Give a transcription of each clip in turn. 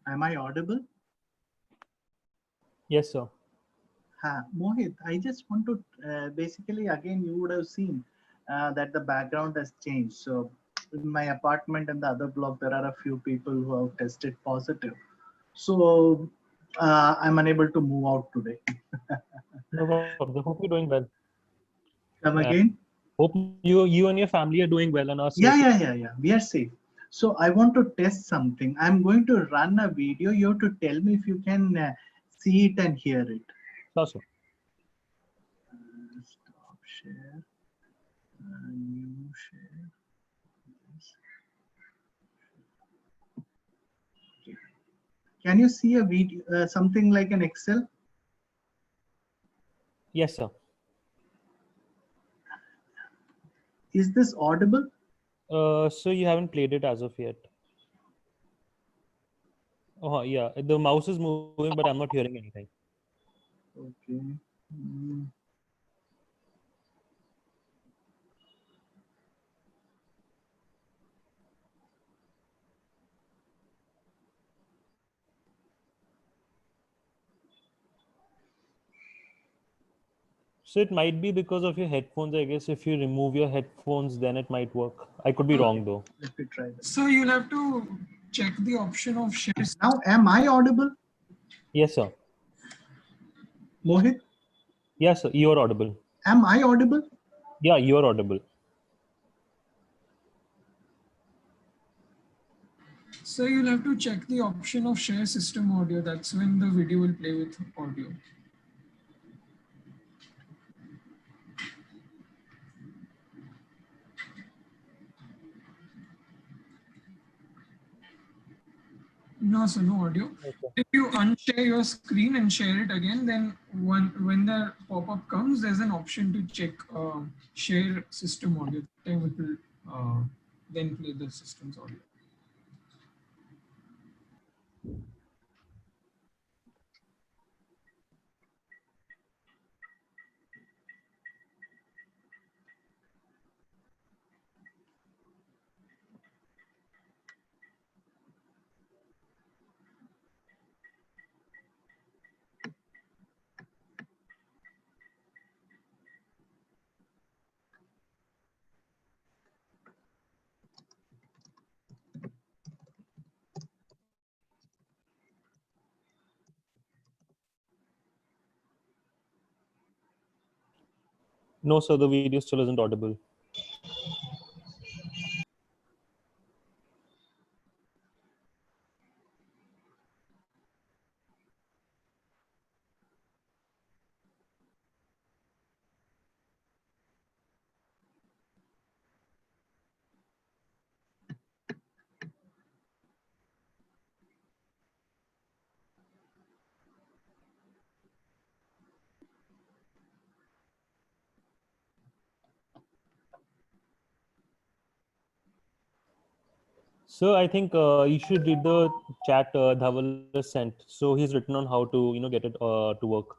Am I audible? Yes, sir. Mohit, I just want to basically, again, you would have seen that the background has changed. So in my apartment and the other block, there are a few people who have tested positive. So I'm unable to move out today. No problem. Hope you're doing well. Come again? Hope you and your family are doing well and are safe. Yeah. We are safe. So I want to test something. I'm going to run a video. You have to tell me if you can see it and hear it. Sure, sir. Stop share. New share. Yes. Okay. Can you see a video, something like an Excel? Yes, sir. Is this audible? So you haven't played it as of yet. Oh, yeah. The mouse is moving, but I'm not hearing anything. Okay. Mm. So it might be because of your headphones, I guess. If you remove your headphones, then it might work. I could be wrong though. Let me try that. So you'll have to check the option of share. Now, am I audible, Yes, sir. Mohit? Yes, sir. You're audible. Am I audible? Yeah, you're audible. So you'll have to check the option of share system audio. That's when the video will play with audio. No, so no audio. Okay. If you unshare your screen and share it again, then when the pop-up comes, there's an option to check share system audio. Then it will then play the system's audio. No, sir. The video still isn't audible. So I think you should read the chat Dhaval has sent. So he's written on how to get it to work.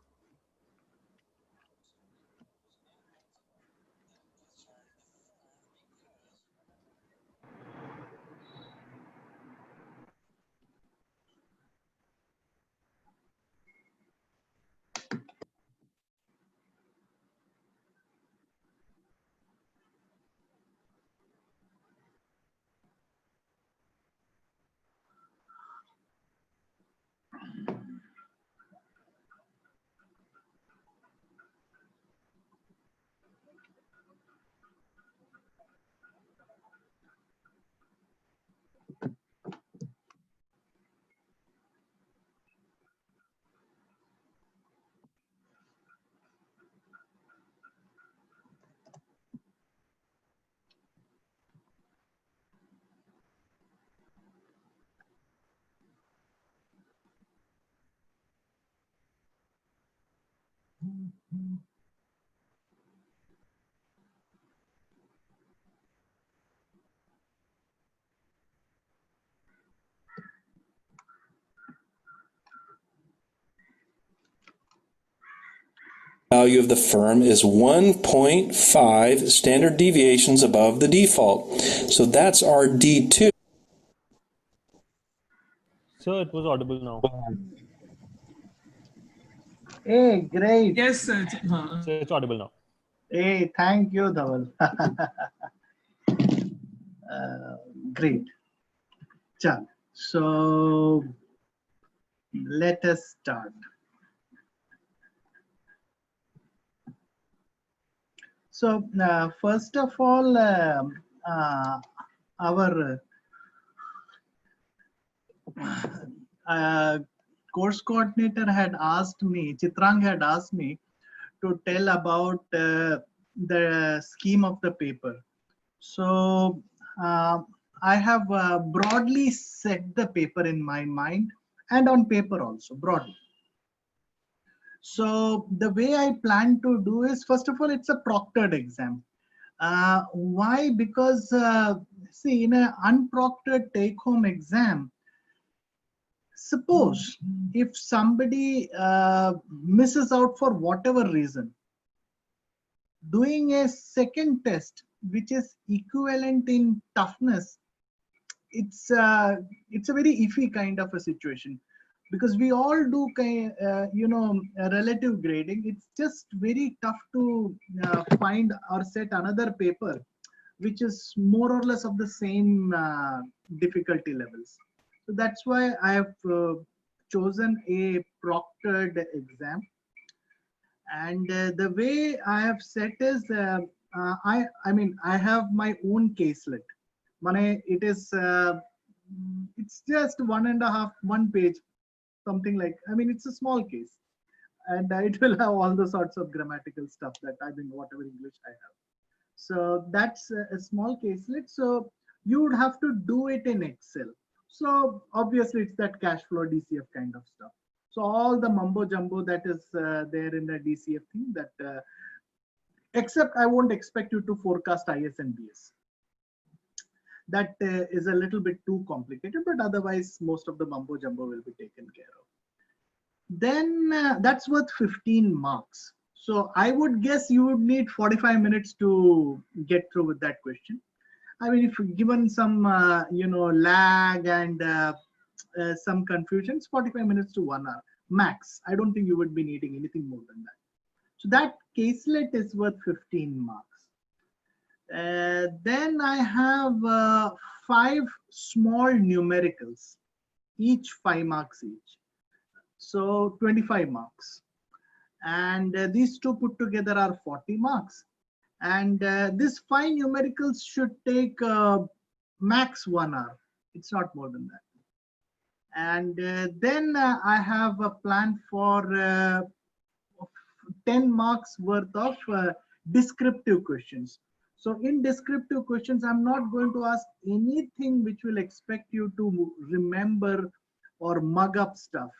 Value of the firm is 1.5 standard deviations above the default. So that's our D2. So it was audible now. Hey, great. Yes, sir. So it's audible now. Hey, thank you, Dhaval. Great. Chal. So let us start. So first of all, our course coordinator had asked me, Chitrang had asked me to tell about the scheme of the paper. So I have broadly set the paper in my mind and on paper also broadly. So the way I plan to do is, first of all, it's a proctored exam. Why? Because see, in an unproctored take-home exam, suppose if somebody misses out for whatever reason, doing a second test which is equivalent in toughness, it's a very iffy kind of a situation, because we all do relative grading. It's just very tough to find or set another paper which is more or less of the same difficulty levels. So that's why I have chosen a proctored exam. And the way I have set is, I mean, I have my own caselet. It is, it's just 1 page, something like, I mean, it's a small case. And it will have all the sorts of grammatical stuff that I mean, whatever English I have. So that's a small caselet. So you would have to do it in Excel. So obviously it's that cash flow DCF kind of stuff. So all the mumbo jumbo that is there in the DCF thing, that except I won't expect you to forecast IS and BS. That is a little bit too complicated, but otherwise most of the mumbo jumbo will be taken care of. Then that's worth 15 marks. So I would guess you would need 45 minutes to get through with that question. I mean, if given some lag and some confusions, 45 minutes to 1 hour max. I don't think you would be needing anything more than that. So that caselet is worth 15 marks. Then I have 5 small numericals, each 5 marks each. So 25 marks. And these two put together are 40 marks. And these 5 numericals should take max 1 hour. It's not more than that. And then I have a plan for 10 marks worth of descriptive questions. So in descriptive questions, I'm not going to ask anything which will expect you to remember or mug up stuff.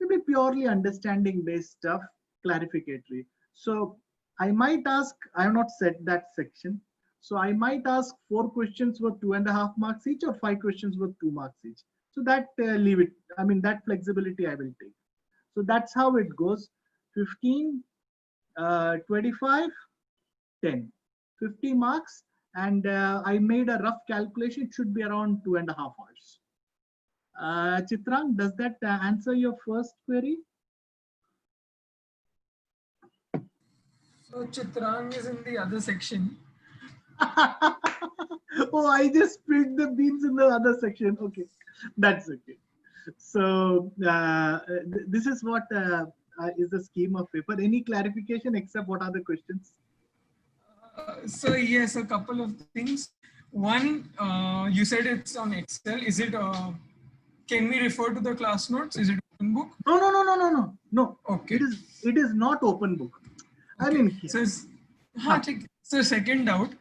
It will be purely understanding based stuff, clarificatory. So I might ask, I have not set that section. So I might ask 4 questions worth 2.5 marks each, or 5 questions worth 2 marks each. So that leave it. I mean, that flexibility I will take. So that's how it goes. 15, 25, 10, 50 marks. And I made a rough calculation. It should be around 2.5 hours. Chitrang, does that answer your first query? So Chitrang is in the other section. Oh, I just spilled the beans in the other section. Okay, that's okay. So this is what is the scheme of paper. Any clarification except what are the questions? So yes, a couple of things. One, you said it's on Excel. Is it? Can we refer to the class notes? Is it open book? No. Okay. It is not open book. Okay. I mean, so second doubt,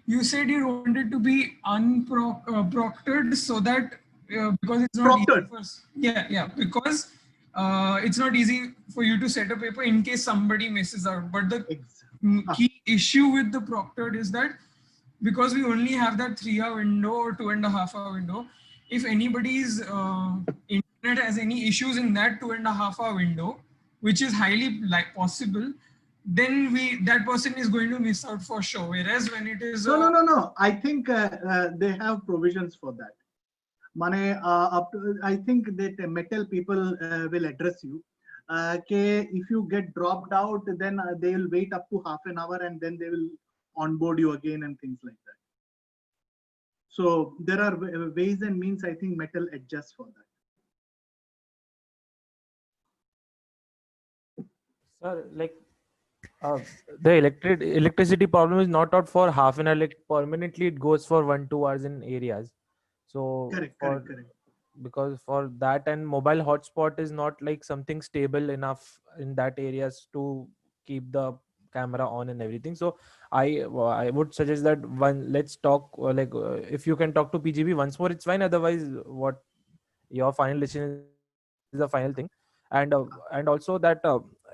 you said you wanted to be proctored so that because it's not proctored. easy for, yeah, because it's not easy for you to set a paper in case somebody misses out. But the Exactly. key issue with the proctored is that because we only have that 3-hour window or 2.5-hour window, if anybody's internet has any issues in that 2.5-hour window, which is highly possible, then that person is going to miss out for sure. Whereas when it is no. I think they have provisions for that. I think that metal people will address you. If you get dropped out, then they will wait up to half an hour and then they will onboard you again and things like that. So there are ways and means. I think metal adjusts for that. Sir, like the electricity problem is not out for half an hour. Like permanently, it goes for 1-2 hours in areas. So Correct. because for that, and mobile hotspot is not like something stable enough in that areas to keep the camera on and everything. So I would suggest that let's talk if you can talk to PGB once more, it's fine. Otherwise, what your final decision is the final thing. And also that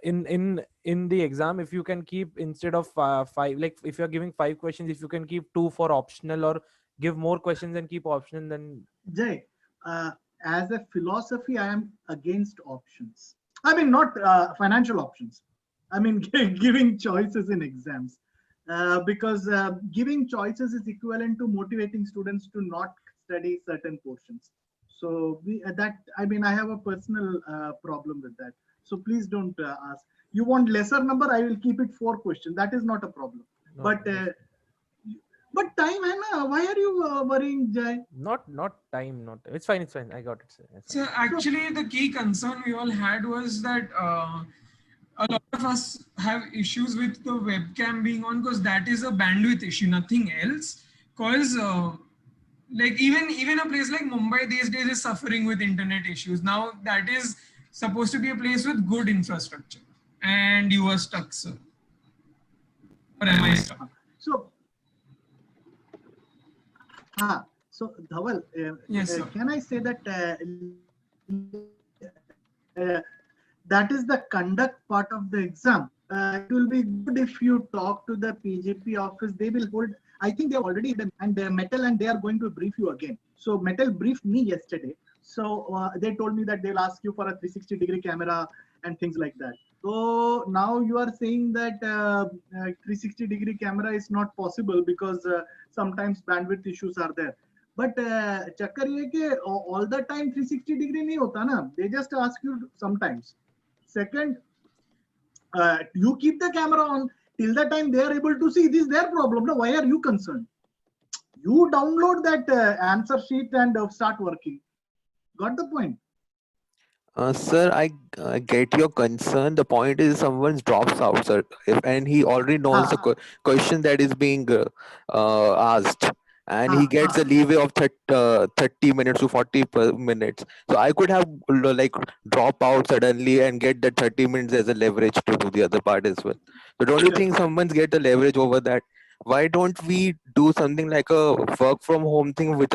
in the exam, if you can keep instead of five, like if you're giving 5 questions, if you can keep 2 for optional, or give more questions and keep optional, then Jay, as a philosophy, I am against options. I mean, not financial options. I mean, giving choices in exams. Because giving choices is equivalent to motivating students to not study certain portions. So I have a personal problem with that. So please don't ask. You want lesser number? I will keep it 4 questions. That is not a problem. no, But time, Hannah, why are you worrying, Jay? not time, not it's fine, I got it, sir. so actually the key concern we all had was that a lot of us have issues with the webcam being on because that is a bandwidth issue, nothing else. Because like even a place like Mumbai these days is suffering with internet issues. Now that is supposed to be a place with good infrastructure, and you are stuck, sir. Or am I stuck? So Dhawal, Yes, sir. can I say that that is the conduct part of the exam? It will be good if you talk to the PGP office. They will hold. I think they already done, and Metal, and they are going to brief you again. So Metal briefed me yesterday. So they told me that they'll ask you for a 360-degree camera and things like that. So now you are saying that 360-degree camera is not possible because sometimes bandwidth issues are there. But चक्कर ये कि all the time 360 degree नहीं होता ना. They just ask you sometimes. Second, you keep the camera on till the time they are able to see. This is their problem. No, why are you concerned? You download that answer sheet and start working. Got the point? Sir, I get your concern. The point is, someone drops out, sir, and he already knows the question that is being asked, and he gets a leeway of 30 minutes to 40 minutes. So I could have like drop out suddenly and get that 30 minutes as a leverage to do the other part as well. So don't you think someone's get a leverage over that? Why don't we do something like a work from home thing with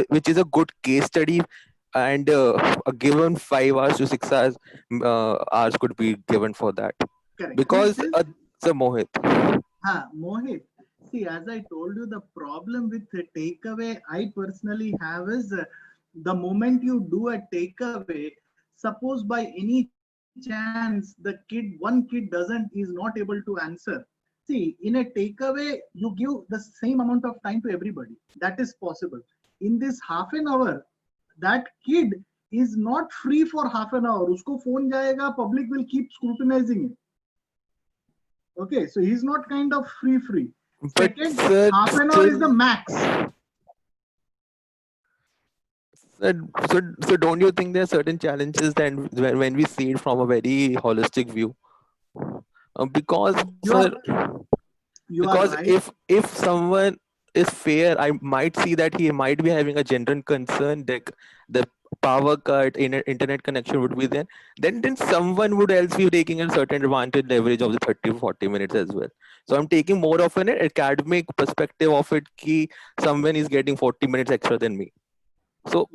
which is a good case study, and a given 5 hours to 6 hours hours could be given for that? Correct. Because sir, Mohit. Mohit, see, as I told you, the problem with the takeaway I personally have is the moment you do a takeaway, suppose by any chance one kid is not able to answer. See, in a takeaway, you give the same amount of time to everybody. That is possible. In this half an hour, that kid is not free for half an hour. Usko phone jayega, public will keep scrutinizing it. Okay, so he's not kind of free. Second, half an hour is the max. So don't you think there are certain challenges then when we see it from a very holistic view? Because right. if someone is fair, I might see that he might be having a genuine concern that the power cut in an internet connection would be there. Then someone would else be taking a certain advantage leverage of the 30-40 minutes as well. So I'm taking more of an academic perspective of it. Ki someone is getting 40 minutes extra than me. So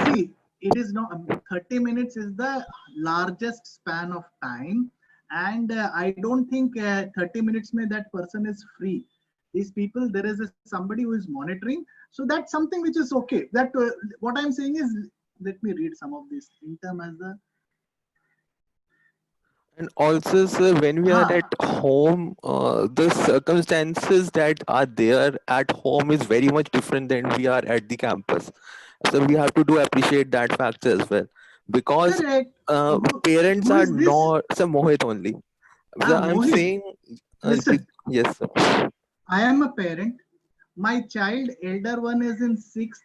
See, it is not 30 minutes is the largest span of time, and I don't think 30 minutes may that person is free. These people, there is somebody who is monitoring, so that's something which is okay. That what I'm saying is, let me read some of this in term as the And also, sir, when we are ha at home, the circumstances that are there at home is very much different than we are at the campus. So we have to do appreciate that factor as well, because correct. parents Who are is this? not, so Mohit only. So I'm Mohit, saying, listen, yes, sir. I am a parent. My child, elder one, is in 6th.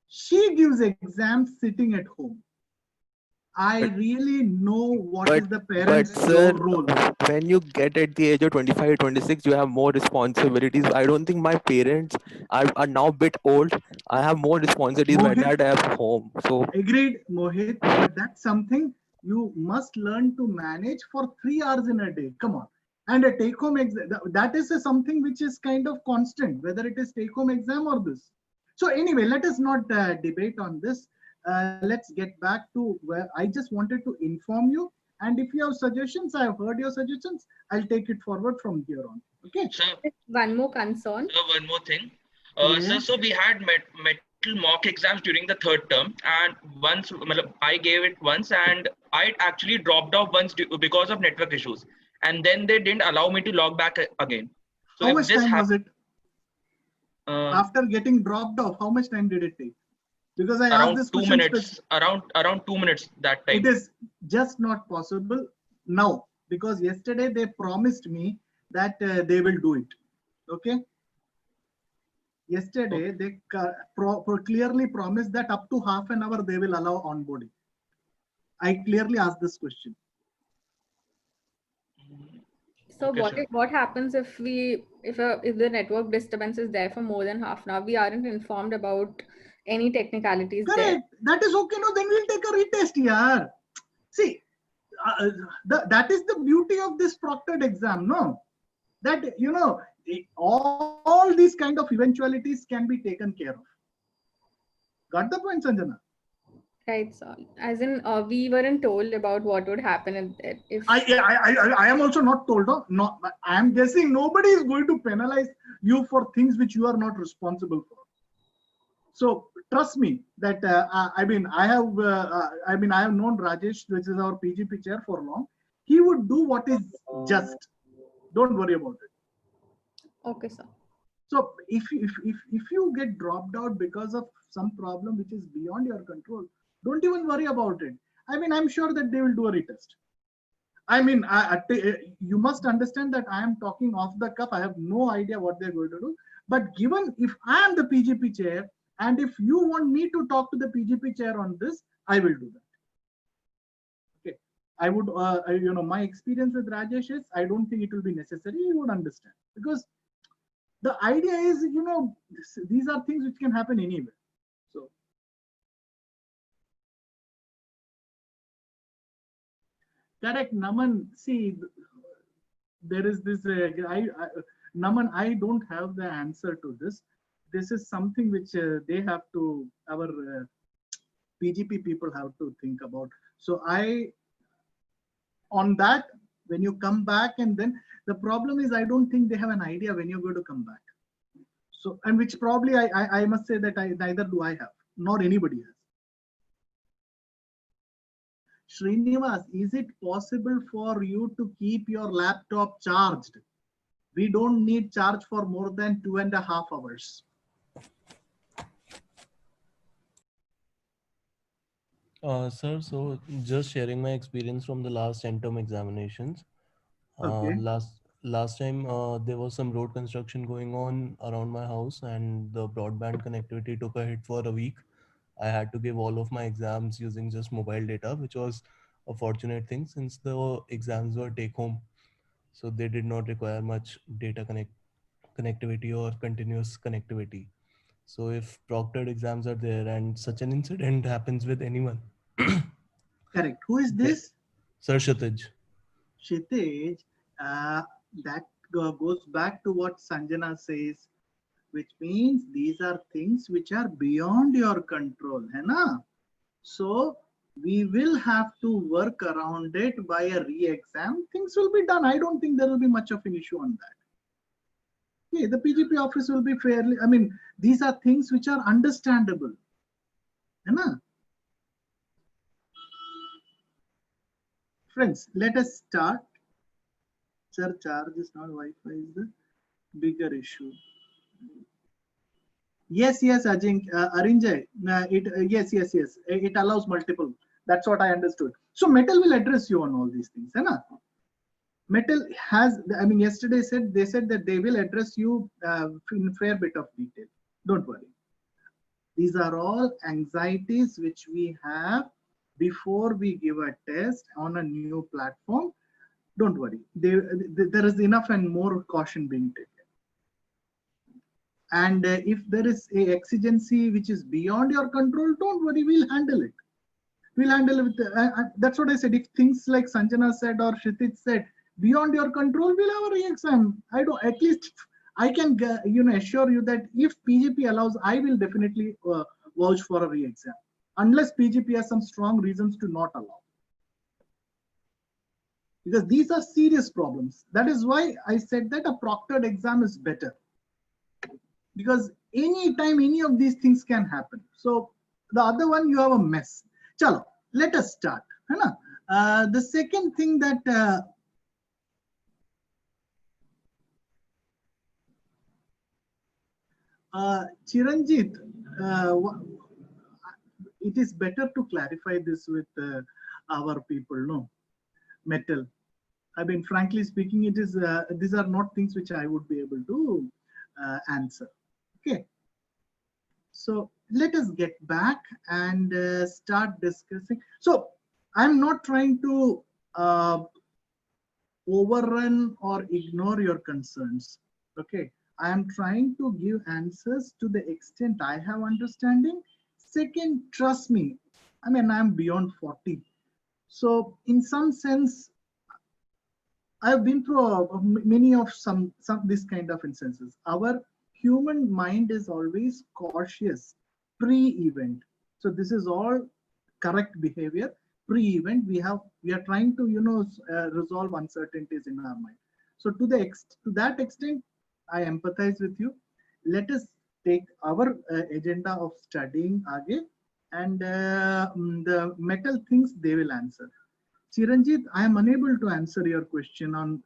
She gives exams sitting at home. I But really know what but is the but parent's sir, role. when you get at the age of 25, 26, you have more responsibilities. I don't think my parents are now a bit old. I have more responsibilities when Mohit, I have home. So agreed, Mohit, but that's something you must learn to manage for 3 hours in a day. Come on. And a take home exam, that is something which is kind of constant, whether it is take home exam or this. So, anyway, let us not debate on this. Let's get back to where I just wanted to inform you. And if you have suggestions, I have heard your suggestions. I'll take it forward from here on. Okay. Sir, One more concern. sir, one more thing. Yeah. Sir, so we had metal mock exams during the third term, and once I gave it once, and I actually dropped off once because of network issues, and then they didn't allow me to log back again. So How if much this time was happens, it? After getting dropped off, how much time did it take? Because I asked around this two question minutes, around 2 minutes that it time. is just not possible now, because yesterday they promised me that they will do it. Okay. Yesterday they clearly promised that up to half an hour they will allow onboarding. I clearly asked this question. So Okay, sir. what happens if if the network disturbance is there for more than half an hour? We aren't informed about any technicalities there. Correct. That is okay. No, then we'll take a retest here. See, that is the beauty of this proctored exam. No, that all these kind of eventualities can be taken care of. Got the point, Sanjana? Right. So as in we weren't told about what would happen if I am also not told. No, I am guessing nobody is going to penalize you for things which you are not responsible for. So trust me that I mean I have known Rajesh, which is our PGP chair, for long. He would do what is just. Don't worry about it. Okay, sir. So if you get dropped out because of some problem which is beyond your control, don't even worry about it. I mean, I'm sure that they will do a retest. I mean, you must understand that I am talking off the cuff. I have no idea what they're going to do. But given if I am the PGP chair, and if you want me to talk to the PGP chair on this, I will do that. Okay. I would, my experience with Rajesh is, I don't think it will be necessary. You would understand, because the idea is, these are things which can happen anywhere. So, correct, Naman. See, there is this. Naman, I don't have the answer to this. This is something which they have to. Our PGP people have to think about. So on that, when you come back, and then the problem is, I don't think they have an idea when you're going to come back. So, and which probably I must say that neither do I have, nor anybody has. Srinivas, is it possible for you to keep your laptop charged? We don't need charge for more than 2.5 hours. Sir, so just sharing my experience from the last end-term examinations. Okay. Last time there was some road construction going on around my house, and the broadband connectivity took a hit for a week. I had to give all of my exams using just mobile data, which was a fortunate thing since the exams were take home, so they did not require much data connectivity or continuous connectivity. So if proctored exams are there and such an incident happens with anyone, Correct. Who is they, this? Sir Kshitij. Kshitij, that goes back to what Sanjana says, which means these are things which are beyond your control. Hai na? So we will have to work around it by a re-exam. Things will be done. I don't think there will be much of an issue on that. Okay, the PGP office will be fairly, I mean, these are things which are understandable. Right? Friends, let us start. Sir, charge is not Wi-Fi is the bigger issue. Yes, yes, Arinjay. Yes, yes, yes. It allows multiple. That's what I understood. So Metal will address you on all these things. Right? Metal has, I mean, yesterday they said that they will address you in fair bit of detail. Don't worry. These are all anxieties which we have before we give a test on a new platform. Don't worry. There is enough and more caution being taken. And if there is a exigency which is beyond your control, don't worry, we'll handle it. We'll handle it with, that's what I said. If things like Sanjana said or Kshitij said, beyond your control, we'll have a re-exam. I don't, at least I can assure you that if PGP allows, I will definitely vouch for a re-exam. Unless PGP has some strong reasons to not allow. Because these are serious problems. That is why I said that a proctored exam is better. Because anytime any of these things can happen. So the other one, you have a mess. Chalo, let us start. The second thing that Chiranjit, it is better to clarify this with our people, no? Metal. I mean, frankly speaking, it is these are not things which I would be able to answer. Okay. So let us get back and start discussing. So I'm not trying to overrun or ignore your concerns. Okay. I am trying to give answers to the extent I have understanding. Second, trust me. I mean, I'm beyond 40. So in some sense, I've been through many of some this kind of instances. Our human mind is always cautious pre-event. So this is all correct behavior pre-event. We are trying to resolve uncertainties in our mind. So to that extent, I empathize with you. Let us take our agenda of studying again, and the metal things they will answer. Chiranjit, I am unable to answer your question on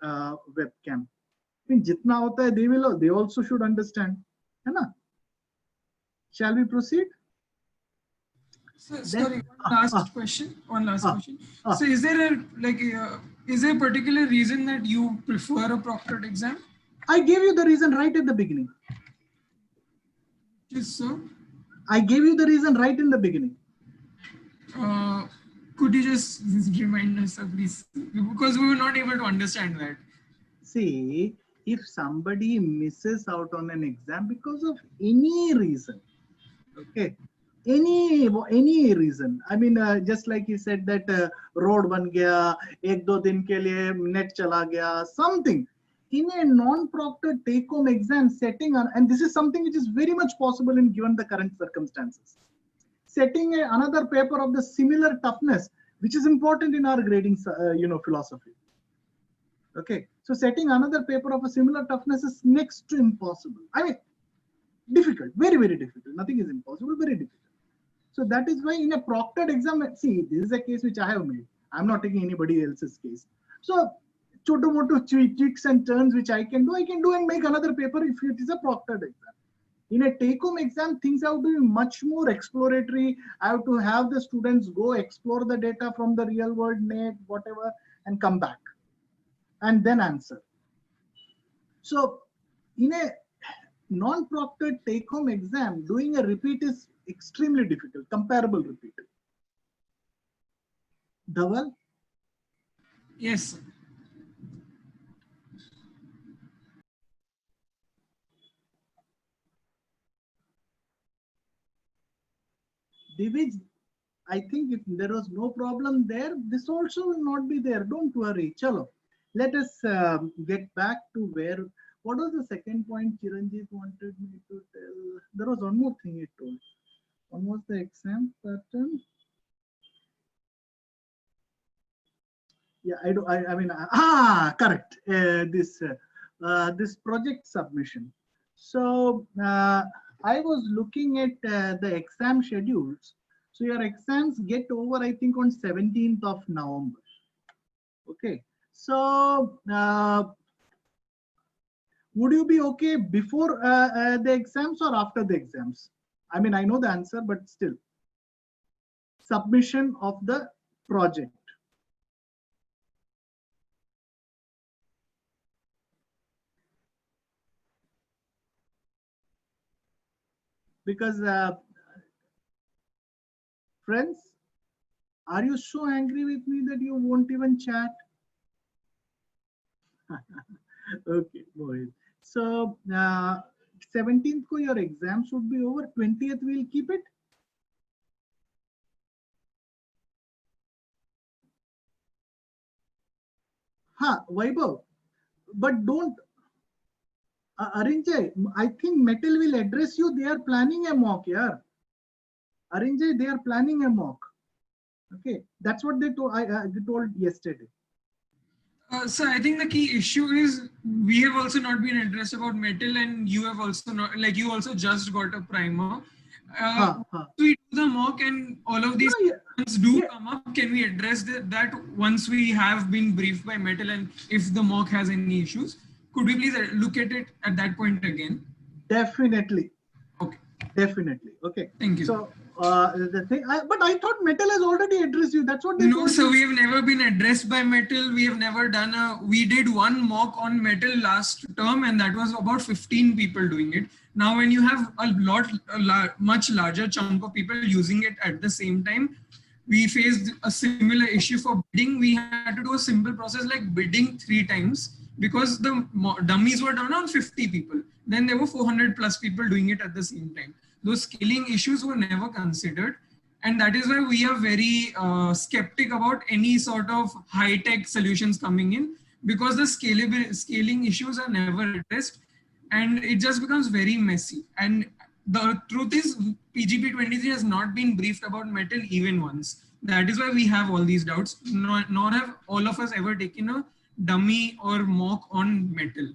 webcam. I mean, jitna hota hai, they also should understand. Hai na? Shall we proceed? So, sorry, one last question. One last question. So, is there a particular reason that you prefer a proctored exam? I gave you the reason right at the beginning. Yes, sir. I gave you the reason right in the beginning. Could you just remind us, please? Because we were not able to understand that. See, if somebody misses out on an exam because of any reason, okay, any reason. I mean, just like he said that road ban gaya, ek do din ke liye net chala gaya, something. In a non-proctored take-home exam setting, and this is something which is very much possible in given the current circumstances. Setting another paper of the similar toughness, which is important in our grading, philosophy. Okay, so setting another paper of a similar toughness is next to impossible. I mean, difficult, very, very difficult. Nothing is impossible, very difficult. So that is why in a proctored exam, see, this is a case which I have made. I'm not taking anybody else's case. So, choto-moto tweaks and turns which I can do and make another paper if it is a proctored exam. In a take-home exam, things have to be much more exploratory. I have to have the students go explore the data from the real world, net, whatever, and come back and then answer. So, in a non-proctored take-home exam, doing a repeat is extremely difficult, comparable repeat. Dhaval? Yes, sir. Divij, I think if there was no problem there, this also will not be there. Don't worry. Chalo. Let us get back to where. What was the second point Chiranjit wanted me to tell? There was one more thing he told. One was the exam pattern. Yeah, I mean, correct. This project submission. So I was looking at the exam schedules. So your exams get over, I think, on 17th of November. Okay. So would you be okay before the exams or after the exams? I mean, I know the answer, but still, submission of the project. Because friends, are you so angry with me that you won't even chat? Okay, go ahead. So 17th ko your exam should be over. 20th we'll keep it. Vaibhav, but don't Arinjay, I think Metal will address you. They are planning a mock, yeah. Arinjay, they are planning a mock. Okay, that's what they told yesterday. So I think the key issue is we have also not been addressed about metal, and you have also not, like, you also just got a primer. We do the mock and all of these questions do come up. Can we address that once we have been briefed by metal, and if the mock has any issues, could we please look at it at that point again? Definitely. Okay. Definitely. Okay. Thank you. So the thing, but I thought metal has already addressed you. That's what they told so me. we have never been addressed by metal. We have never done we did one mock on metal last term, and that was about 15 people doing it. Now, when you have much larger chunk of people using it at the same time, we faced a similar issue for bidding. We had to do a simple process like bidding 3 times because the dummies were done on 50 people. Then there were 400 plus people doing it at the same time. Those scaling issues were never considered. And that is why we are very skeptic about any sort of high-tech solutions coming in, because the scaling issues are never addressed, and it just becomes very messy. And the truth is, PGP 23 has not been briefed about metal even once. That is why we have all these doubts. Nor have all of us ever taken a dummy or mock on metal,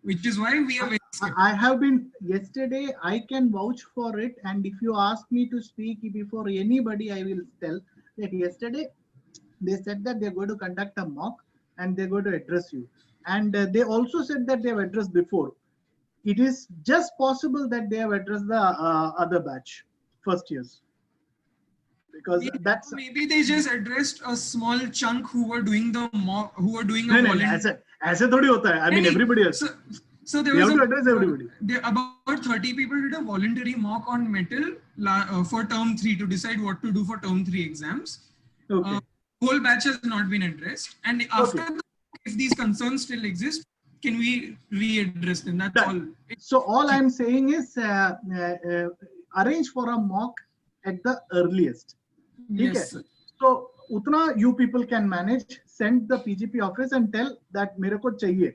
which is why we are very skeptical. I have been yesterday. I can vouch for it, and if you ask me to speak before anybody, I will tell that yesterday they said that they're going to conduct a mock and they're going to address you, and they also said that they have addressed before. It is just possible that they have addressed the other batch, first years, because that's maybe they just addressed a small chunk who were doing the mock, who were doing a volunteer. ऐसे थोड़ी होता है. I mean, everybody has. So there we was have to address everybody. About 30 people did a voluntary mock on metal for term 3 to decide what to do for term 3 exams. Okay. Whole batch has not been addressed, and after if these concerns still exist, can we readdress them? That's all. So all I'm saying is arrange for a mock at the earliest. Yes, sir. So utna you people can manage. Send the PGP office and tell that mere ko chahiye.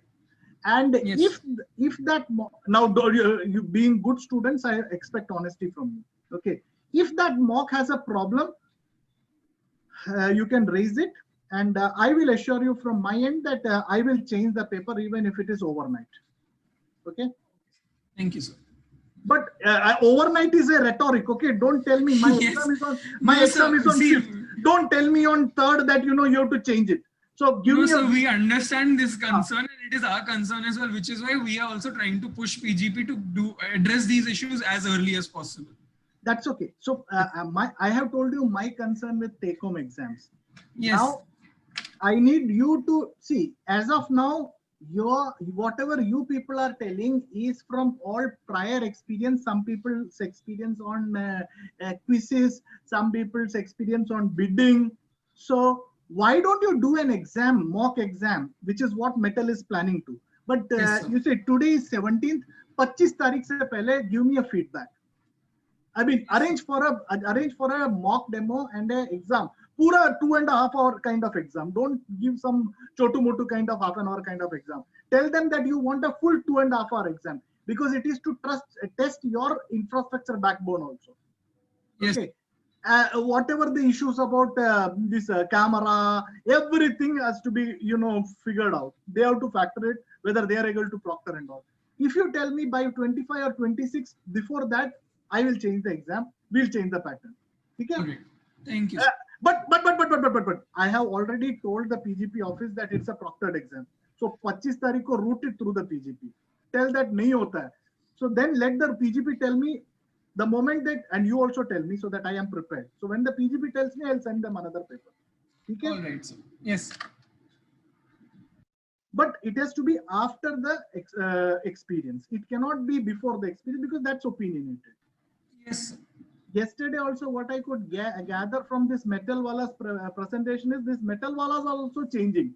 And yes. if that now you being good students, I expect honesty from you. Okay. If that mock has a problem, you can raise it, and I will assure you from my end that I will change the paper even if it is overnight. Okay. Thank you, sir. But overnight is a rhetoric. Okay, don't tell me my exam is on exam is on 5th. Don't tell me on 3rd that you have to change it. So give me. So we understand this concern, and it is our concern as well, which is why we are also trying to push PGP to address these issues as early as possible. That's okay. So I have told you my concern with take-home exams. Yes. Now I need you to see, as of now, whatever you people are telling is from all prior experience. Some people's experience on quizzes, some people's experience on bidding. So why don't you do an exam, mock exam, which is what Metal is planning to? But you say today is 17th, 25 तारीख से पहले give me a feedback. I mean, arrange for a mock demo and an exam. Pura 2.5 hour kind of exam. Don't give some chotu motu kind of half an hour kind of exam. Tell them that you want a full 2.5 hour exam, because it is to test your infrastructure backbone also. Yes. Okay. whatever the issues about this camera, everything has to be, figured out. They have to factor it, whether they are able to proctor and all. If you tell me by 25 or 26, before that, I will change the exam. We'll change the pattern. Okay? Correct. Thank you. But I have already told the PGP office that it's a proctored exam. So 25 तारीख को route it through the PGP. Tell that नहीं होता है. So then let the PGP tell me the moment that, and you also tell me so that I am prepared. So when the PGP tells me, I'll send them another paper. Okay? All right, sir. Yes. But it has to be after the experience. It cannot be before the experience because that's opinionated. Yes, sir. Yesterday also what I could gather from this metal walla's presentation is this metal wallas are also changing.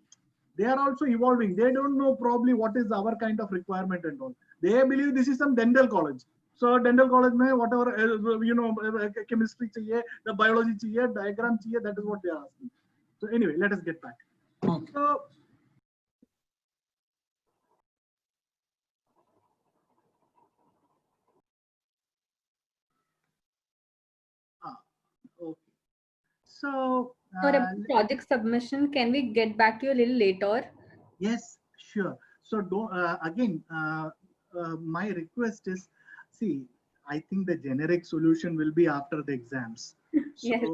They are also evolving. They don't know probably what is our kind of requirement and all. They believe this is some dental college. So dental college mein whatever chemistry chahiye, the biology chahiye, diagram chahiye, that is what they are asking. So anyway, let us get back. Okay. So okay. So About project submission, can we get back to you a little later? yes, sure. So again, my request is, see, I think the generic solution will be after the exams. So, Yes.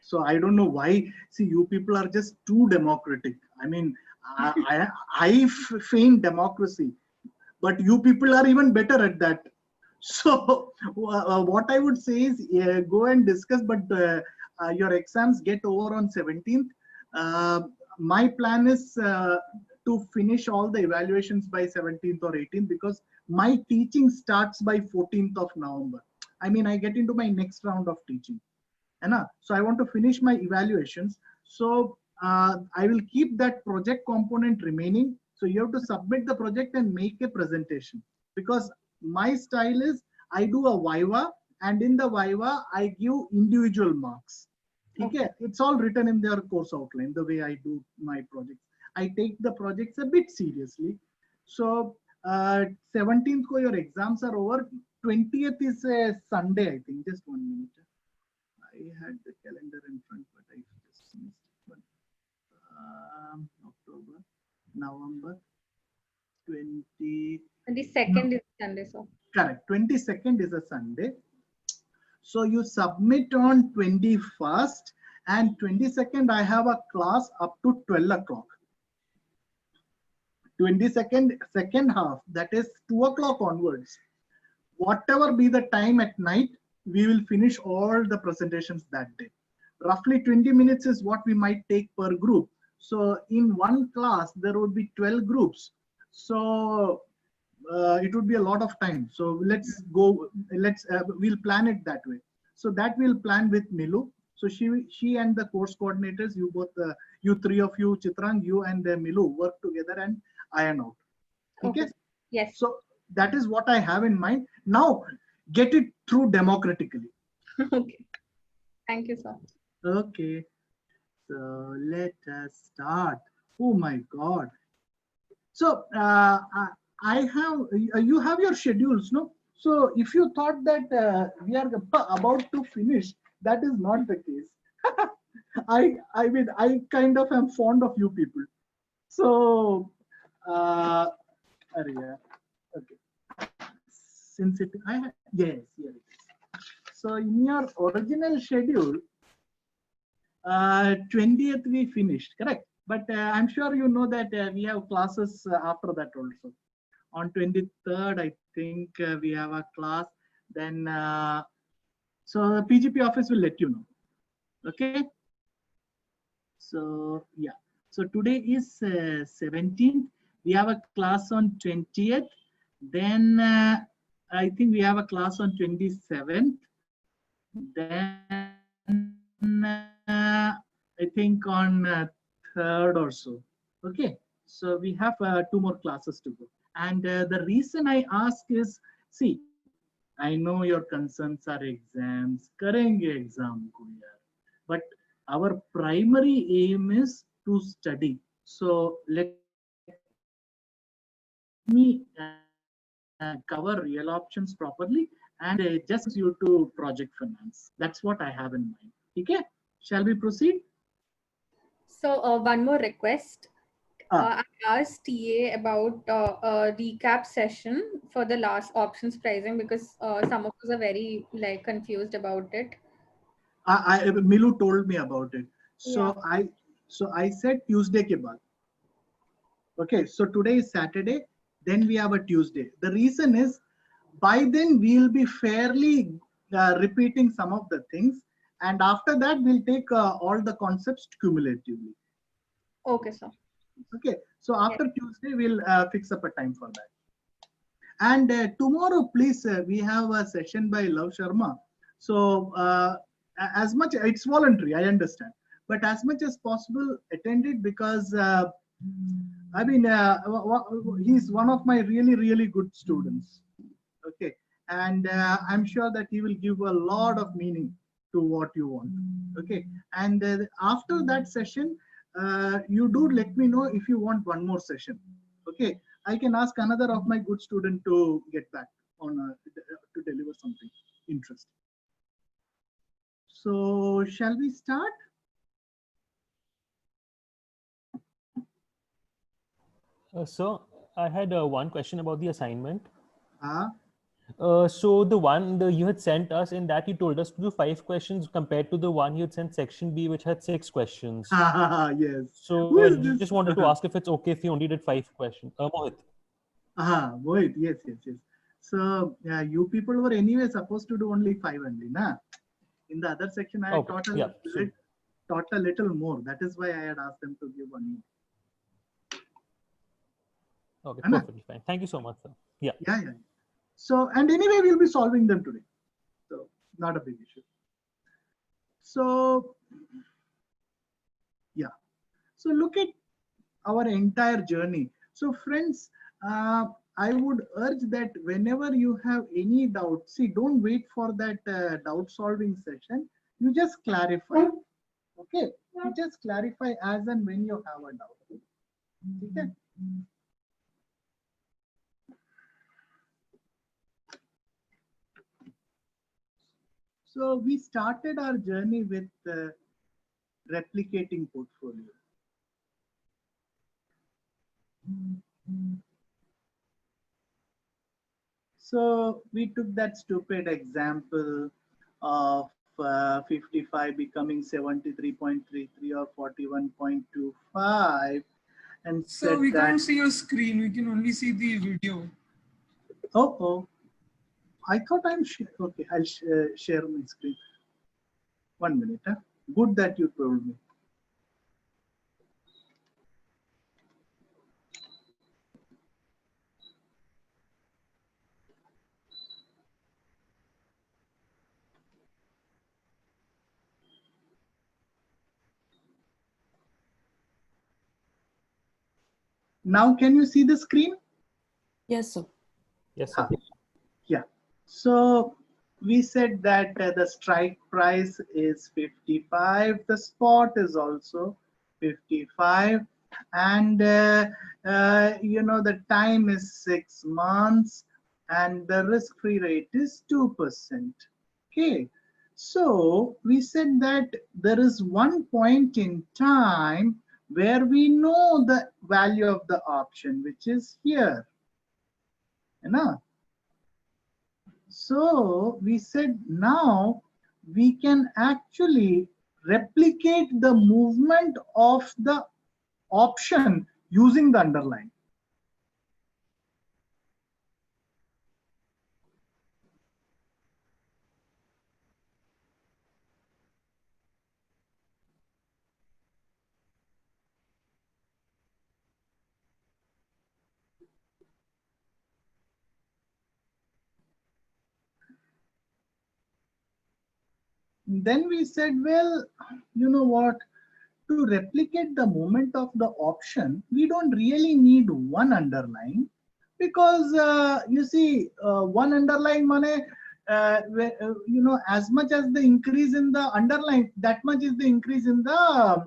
so I don't know why. See, you people are just too democratic. I mean, I feign democracy, but you people are even better at that. So what I would say is go and discuss, but your exams get over on 17th. My plan is to finish all the evaluations by 17th or 18th because my teaching starts by 14th of November. I mean, I get into my next round of teaching. So I want to finish my evaluations. So I will keep that project component remaining. So you have to submit the project and make a presentation because my style is I do a Viva and in the Viva I give individual marks. Okay. It's all written in their course outline, the way I do my projects. I take the projects a bit seriously. So 17th ko your exams are over. 20th is a Sunday, I think. Just 1 minute. I had the calendar in front, but I just missed it. October, November, 20. 22nd is Sunday, so. Correct. 22nd is a Sunday. So you submit on 21st and 22nd. I have a class up to 12 o'clock. 22nd, second half, that is 2 o'clock onwards. Whatever be the time at night, we will finish all the presentations that day. Roughly 20 minutes is what we might take per group. So in one class, there would be 12 groups. So it would be a lot of time. So we'll plan it that way. So that we'll plan with Milu. So she and the course coordinators, you both, you three of you, Chitrang, you and Milu work together and iron out. Okay? Yes. So that is what I have in mind. Now get it through democratically. Okay. Thank you, sir. Okay. So let us start. Oh my God. So I have, you have your schedules, no? So if you thought that we are about to finish, that is not the case. I mean, I kind of am fond of you people. So, yeah. Okay. Since it, yes, here it is. So in your original schedule, 20th we finished, correct? But I'm sure you know that we have classes after that also. On 23rd, I think we have a class. Then, so the PGP office will let you know. Okay. So yeah. So today is 17th. We have a class on 20th. Then I think we have a class on 27th. Then I think on 3rd or so. Okay. So we have 2 more classes to go. And the reason I ask is, see, I know your concerns are exams, karenge exam ko yaar. But our primary aim is to study. So let me cover real options properly, and then we will and just you to project finance. That's what I have in mind. Okay, shall we proceed? So one more request. Ah, I asked TA about a recap session for the last options pricing because some of us are very like confused about it. Milu told me about it. Yeah. So I said Tuesday ke baad. Okay, so today is Saturday, then we have a Tuesday. The reason is by then we'll be fairly repeating some of the things, and after that we'll take all the concepts cumulatively. Okay, sir. Okay, so Yes. after Tuesday we'll fix up a time for that. And tomorrow, please, we have a session by Love Sharma. So as much, it's voluntary, I understand, but as much as possible, attend it because I mean, he's one of my really, really good students. Okay, and I'm sure that he will give a lot of meaning to what you want. Okay, and after that session, you do let me know if you want one more session. Okay, I can ask another of my good student to get back on to deliver something interesting. So shall we start? So I had one question about the assignment. Ah, So the one you had sent us, in that you told us to do 5 questions compared to the one you had sent section B, which had 6 questions. yes. So Who I is just this? wanted to ask if it's okay if we only did 5 questions. Mohit. Wait, yes, yes, yes. So you people were anyway supposed to do only five only, na? In the other section, I Okay. Yeah. So taught a little more. That is why I had asked them to give one more. okay, Anna? perfectly fine. Thank you so much, sir. Yeah. Yeah, yeah. So, and anyway, we'll be solving them today. So, not a big issue. So, yeah. So, look at our entire journey. So, friends, I would urge that whenever you have any doubt, see, don't wait for that doubt solving session. You just clarify. Okay. You just clarify as and when you have a doubt. Okay. So we started our journey with replicating portfolio. So we took that stupid example of 55 becoming 73.33 or 41.25 and So said we that, can't see your screen. We can only see the video. oh, I thought okay, I'll share my screen. 1 minute. Huh? Good that you told me. Now, can you see the screen? Yes, sir. Yes, sir. Yeah. So we said that the strike price is 55. The spot is also 55. And, the time is 6 months and the risk-free rate is 2%. Okay. So we said that there is one point in time where we know the value of the option, which is here. You know? So we said now we can actually replicate the movement of the option using the underlying. Then we said, well, you know what? To replicate the movement of the option, we don't really need one underlying because you see, one underlying money, as much as the increase in the underlying, that much is the increase in the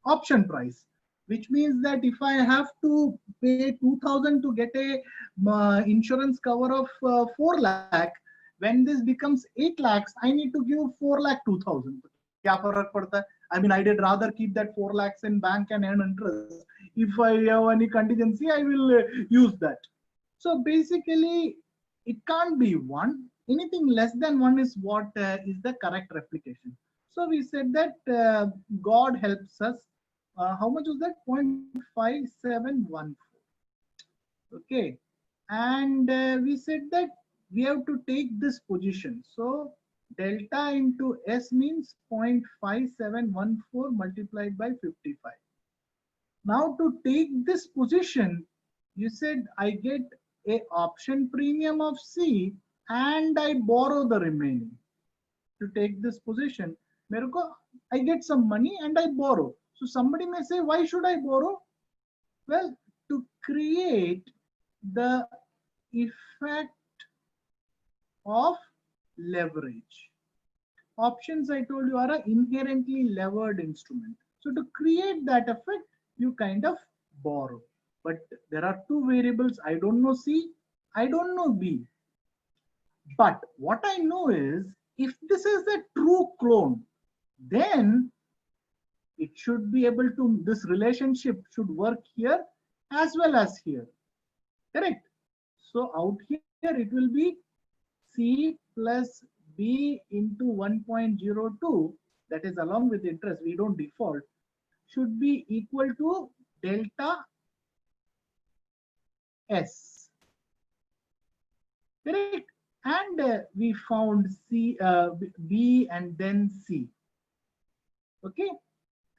option price, which means that if I have to pay 2000 to get a insurance cover of 4 lakh, When this becomes 8 lakhs, I need to give 4 lakh 2,000. क्या फर्क पड़ता है? I mean, I did rather keep that 4 lakhs in bank and earn interest. If I have any contingency, I will use that. So basically, it can't be 1. Anything less than 1 is what is the correct replication. So we said that God helps us. How much was that? 0.5714. Okay. And we said that we have to take this position. So delta into S means 0.5714 multiplied by 55. Now to take this position, you said I get a option premium of C and I borrow the remaining. To take this position, I get some money and I borrow. So somebody may say, why should I borrow? Well, to create the effect of leverage. Options, I told you, are an inherently levered instrument. So to create that effect, you kind of borrow. But there are 2 variables. I don't know C, I don't know B. But what I know is, if this is a true clone, then it should be able to, this relationship should work here as well as here. Correct? So out here it will be C plus B into 1.02, that is along with interest, we don't default, should be equal to delta S. Correct? And we found C, B and then C. Okay?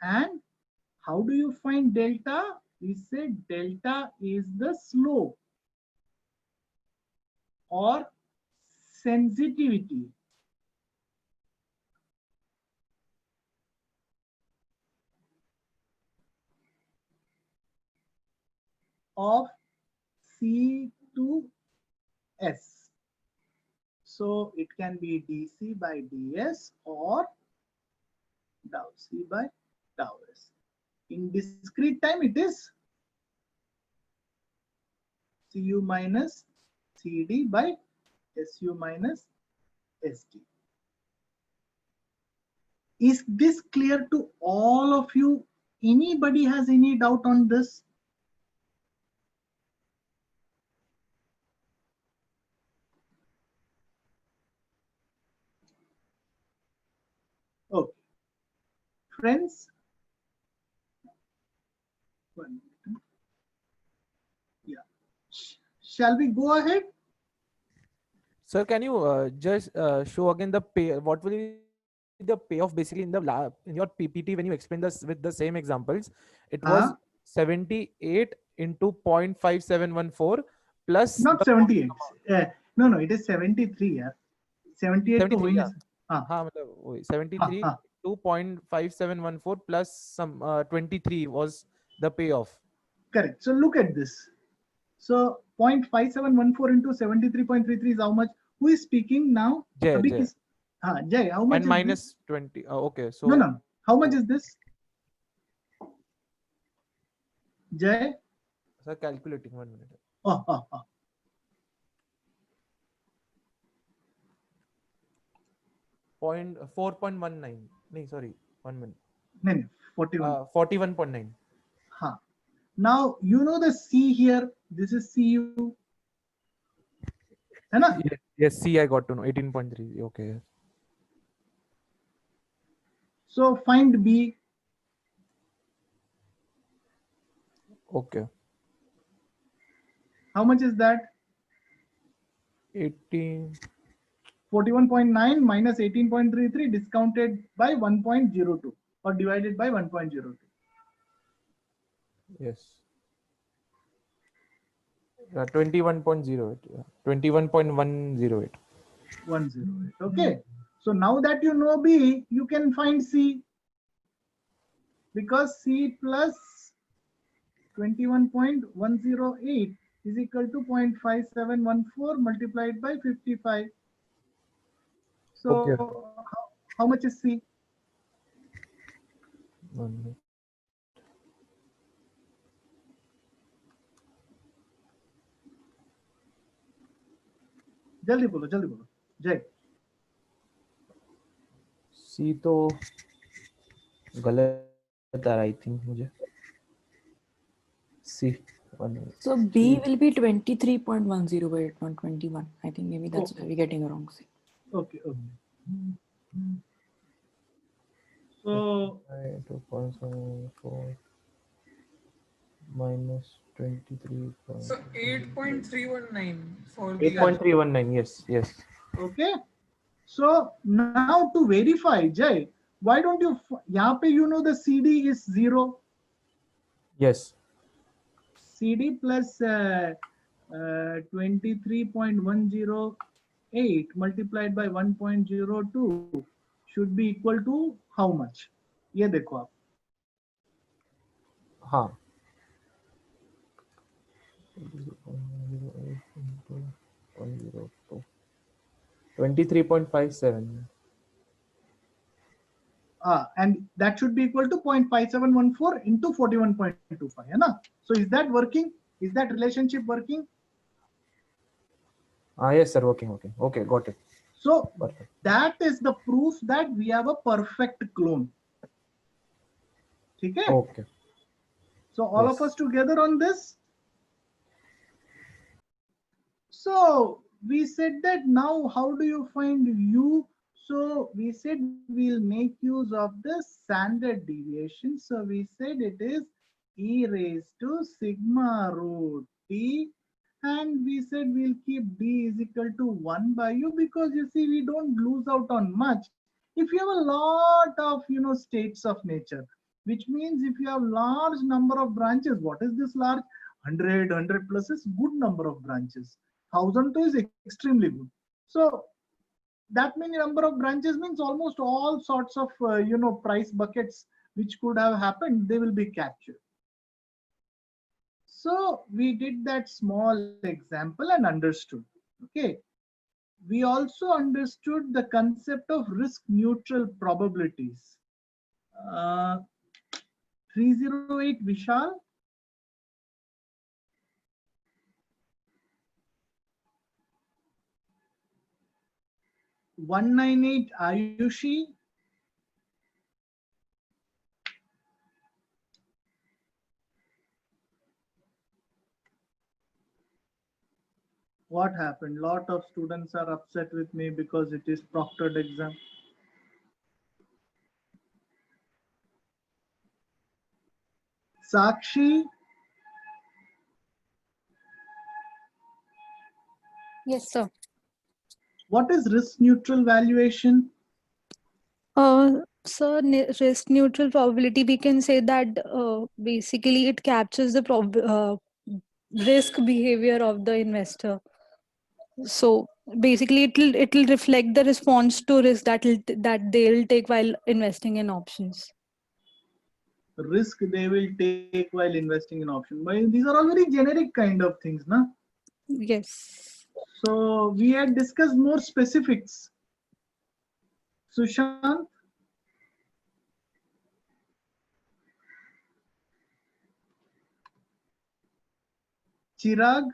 And how do you find delta? We said delta is the slope or sensitivity of C to S. So it can be dC by ds or dou C by dou S. In discrete time, it is Cu minus Cd by Su minus Sd. Is this clear to all of you? Anybody has any doubt on this? Okay. Friends, yeah. Shall we go ahead? Sir, can you just show again the pay? What will be the payoff basically in the in your PPT when you explain this with the same examples? It was 78 into 0.5714 plus Not the 78. No, it is 73. Yeah. 78 to 73. win Yeah. is. Ah, हाँ मतलब वही ah, 73 ah. into 0.5714 plus some 23 was the payoff. Correct. So look at this. So 0.5714 into 73.33 is how much? Who is speaking now? Jay, Abhi Jay. Jay, how much And is this? minus 20. Okay, No, so no. How much is this? Jay? sir, calculating 1 minute. Oh. 4.19. No, sorry, 1 minute. No, 41. 41.9. Huh. Now, you know the C here. This is CU. है ना? Yes, C, I got to know. 18.3. Okay. So find B. Okay. How much is that? 18. 41.9 minus 18.33 discounted by 1.02 or divided by 1.02. Yes. 21.08. Yeah. 21.108. 108. Okay. So now that you know B, you can find C, because C plus 21.108 is equal to 0.5714 multiplied by 55. Okay. So how much is C? 1 minute. जल्दी बोलो Jay. सी तो गलत आ रहा, I think मुझे सी So B will be 23.10 by 121. I think maybe that's why we're getting a wrong C. Okay, okay. So 2.74 minus 23. So 8.319 for the 8.319, yes, yes. okay. So now to verify, Jay, why don't you यहाँ पे you know the CD is 0. Yes. CD plus 23.108 multiplied by 1.02 should be equal to how much? ये देखो आप. हाँ. 23.57. And that should be equal to 0.5714 into 41.25. है ना? So is that working? Is that relationship working? Yes, sir. Working. Okay, got it. So Perfect. that is the proof that we have a perfect clone. Okay. Okay. So all Yes. of us together on this. So we said that now how do you find U? So we said we'll make use of the standard deviation. So we said it is e raised to sigma root t, and we said we'll keep d is equal to 1 by u, because you see we don't lose out on much if you have a lot of states of nature, which means if you have large number of branches. What is this large? 100 plus is good number of branches. 1002 is extremely good. So that many number of branches means almost all sorts of price buckets which could have happened, they will be captured. So we did that small example and understood. Okay. We also understood the concept of risk neutral probabilities. 308 Vishal. 198 Ayushi. What happened? Lot of students are upset with me because it is proctored exam. Sakshi. Yes, sir. What is risk neutral valuation? So risk neutral probability, we can say that basically it captures the risk behavior of the investor. So basically it'll reflect the response to risk that they'll take while investing in options. Risk they will take while investing in option. These are all very generic kind of things, na? Yes. So we had discussed more specifics. Sushant. Chirag.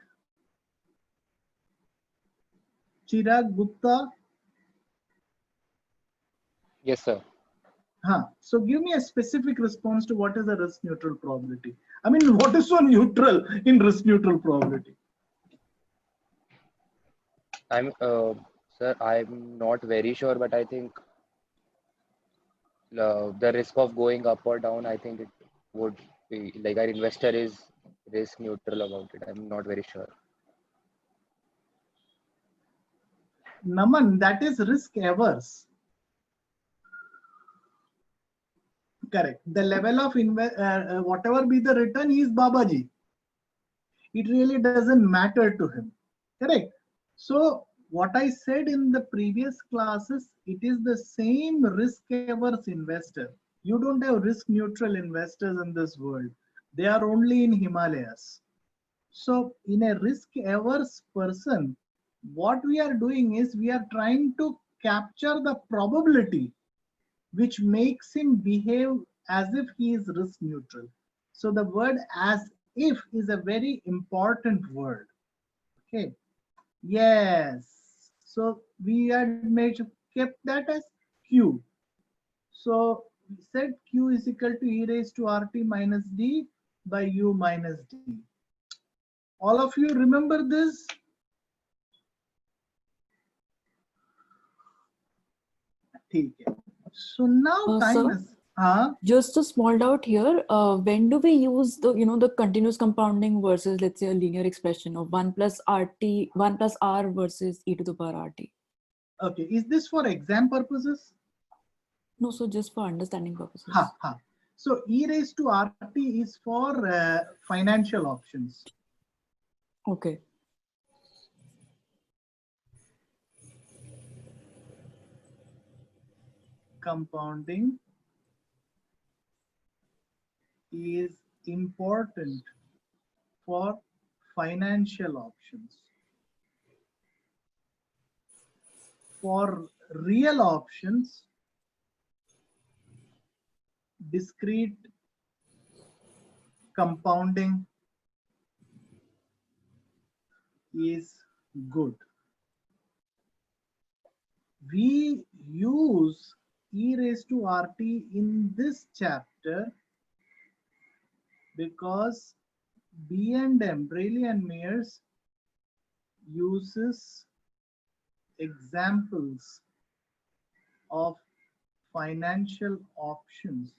Chirag Gupta. Yes, sir. So give me a specific response to what is a risk neutral probability. I mean, what is so neutral in risk neutral probability? Sir, I'm not very sure, but I think the risk of going up or down, I think it would be like our investor is risk neutral about it. I'm not very sure. Naman, that is risk averse. Correct. The level of whatever be the return, he is Babaji. It really doesn't matter to him. Correct. So what I said in the previous classes, it is the same risk averse investor. You don't have risk neutral investors in this world. They are only in Himalayas. So in a risk averse person, what we are doing is we are trying to capture the probability which makes him behave as if he is risk neutral. So the word as if is a very important word. Okay. Yes. So we had kept that as Q. So we said Q is equal to e raised to RT minus D by U minus D. All of you remember this? So now time Sir, is just a small doubt here. When do we use the the continuous compounding versus, let's say, a linear expression of 1 plus RT, 1 plus R versus e to the power RT? okay. Is this for exam purposes? No, so just for understanding purposes. So e raised to RT is for financial options. Okay. Compounding is important for financial options. For real options, discrete compounding is good. We use e raised to RT in this chapter because B&M, Braley and Mears, uses examples of financial options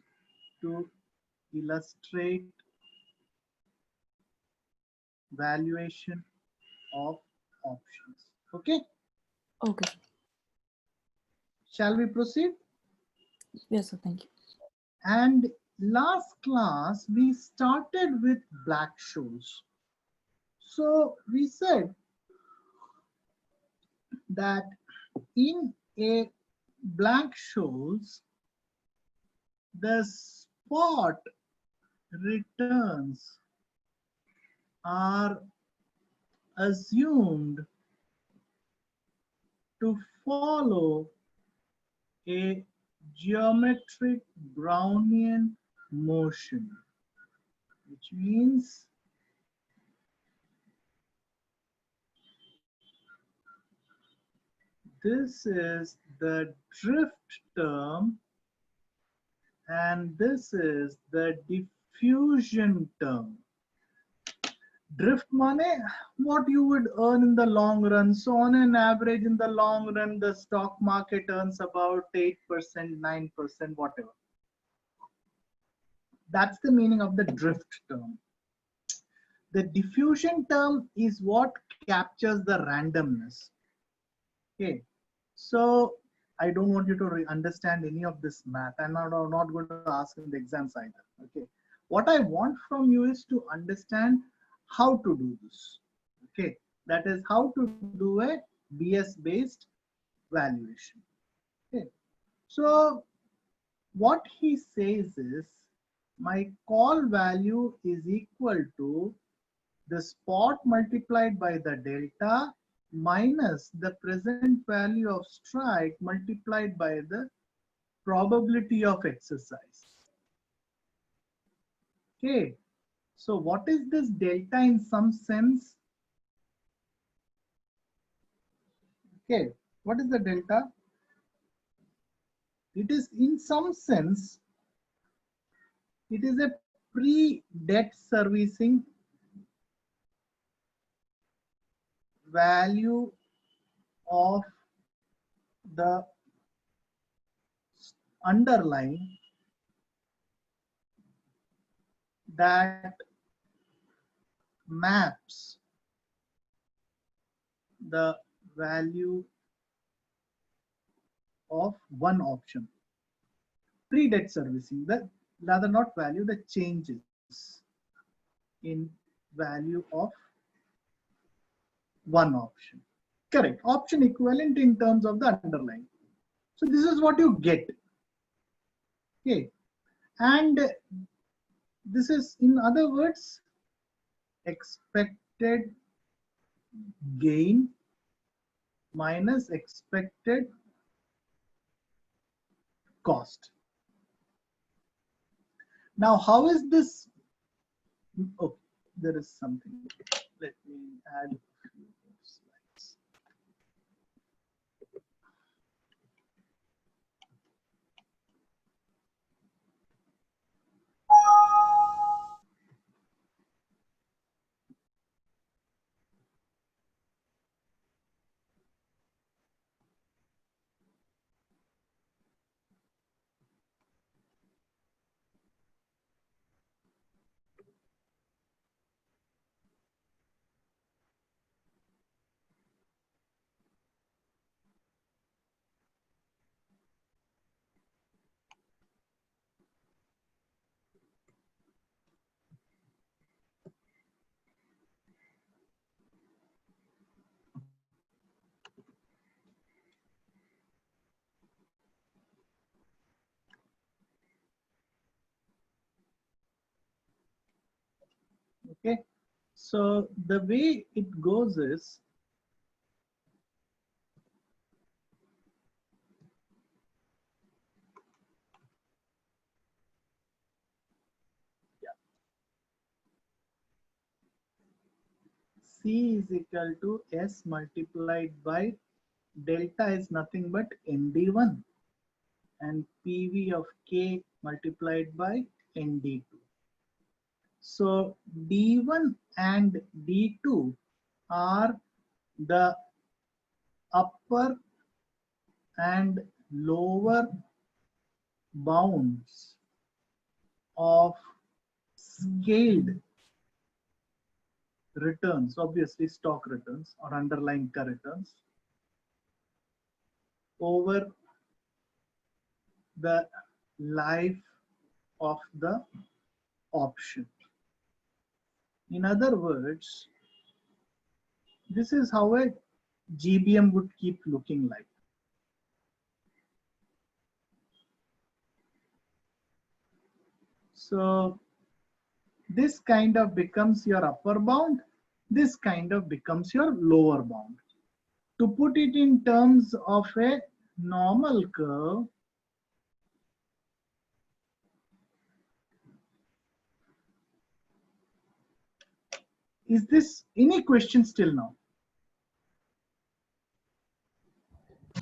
to illustrate valuation of options. Okay? Okay. Shall we proceed? Yes, sir. Thank you. And last class, we started with Black-Scholes. So we said that in a Black-Scholes, the spot returns are assumed to follow a geometric Brownian motion, which means this is the drift term and this is the diffusion term. Drift money, what you would earn in the long run. So on an average in the long run, the stock market earns about 8%, 9%, whatever. That's the meaning of the drift term. The diffusion term is what captures the randomness. Okay, so I don't want you to understand any of this math. I'm not going to ask in the exams either. Okay, what I want from you is to understand how to do this. Okay, that is how to do a BS based valuation. Okay, so what he says is my call value is equal to the spot multiplied by the delta minus the present value of strike multiplied by the probability of exercise. Okay, so what is this delta in some sense? Okay, what is the delta? It is in some sense, it is a pre-debt servicing value of the underlying that maps the value of one option. Pre-debt servicing, the rather not value, the changes in value of one option. Correct. Option equivalent in terms of the underlying. So this is what you get. Okay. And this is, in other words, expected gain minus expected cost. Now, how is this? Oh, there is something. Let me add a few more slides. Okay, so the way it goes is, C is equal to S multiplied by delta is nothing but ND1 and PV of K multiplied by ND2. So D1 and D2 are the upper and lower bounds of scaled returns, obviously stock returns or underlying returns, over the life of the option. In other words, this is how a GBM would keep looking like. So this kind of becomes your upper bound, this kind of becomes your lower bound. To put it in terms of a normal curve, is this any question still now?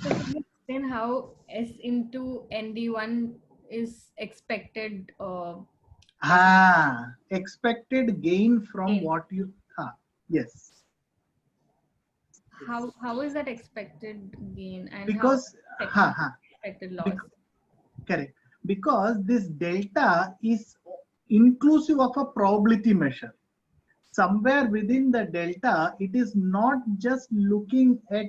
So can you explain how S into ND1 is expected? Expected gain from Gain. what you, yes. How is that expected gain and Because, how expected loss? Correct. Because this delta is inclusive of a probability measure. Somewhere within the delta, it is not just looking at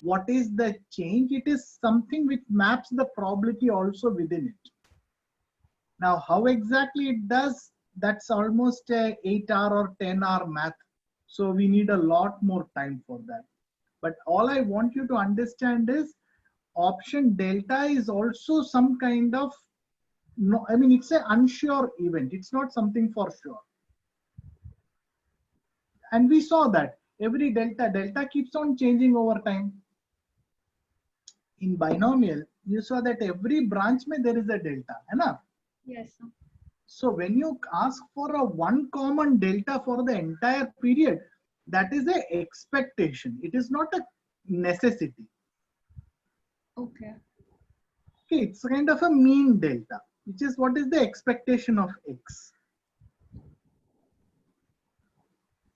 what is the change, it is something which maps the probability also within it. Now, how exactly it does, that's almost a 8-hour or 10-hour math. So we need a lot more time for that. But all I want you to understand is option delta is also some kind of, no, I mean, it's an unsure event. It's not something for sure. And we saw that every delta keeps on changing over time. In binomial, you saw that every branch there is a delta, enough. Yes, sir. So when you ask for a one common delta for the entire period, that is an expectation. It is not a necessity. Okay. Okay, it's kind of a mean delta, which is what is the expectation of X.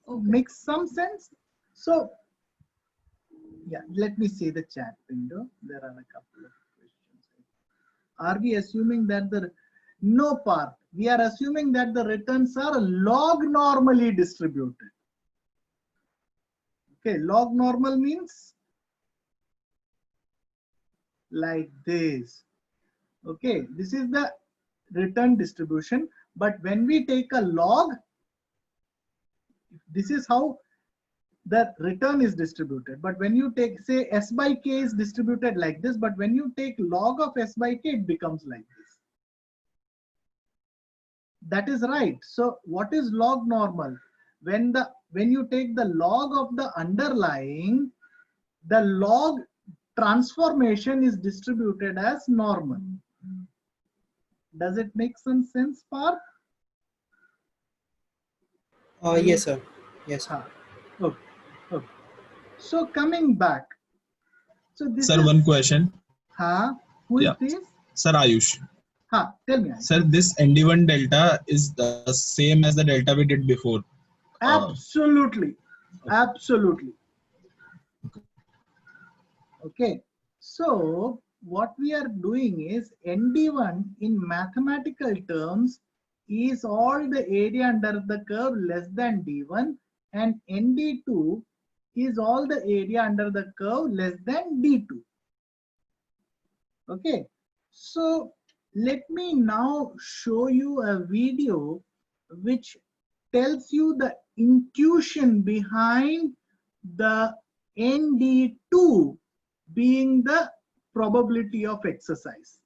Okay. Makes some sense? So, yeah, let me see the chat window. There are a couple of questions. Are we assuming that no part? We are assuming that the returns are log normally distributed. Okay, log normal means like this. Okay, this is the return distribution. But when we take a log, this is how the return is distributed. But when you take, say, S by K is distributed like this, but when you take log of S by K, it becomes like this. That is right. So what is log normal? When you take the log of the underlying, the log transformation is distributed as normal. Does it make some sense, Parth? Yes, sir. Yes, sir. Okay. Okay. So coming back. So this Sir, is, one question. Who is this? Sir, Ayush. Tell me. Sir, this ND1 delta is the same as the delta we did before. Absolutely. Absolutely. Okay. So what we are doing is ND1 in mathematical terms is all the area under the curve less than D1, and ND2 is all the area under the curve less than D2. Okay. So let me now show you a video which tells you the intuition behind the ND2 being the probability of exercise.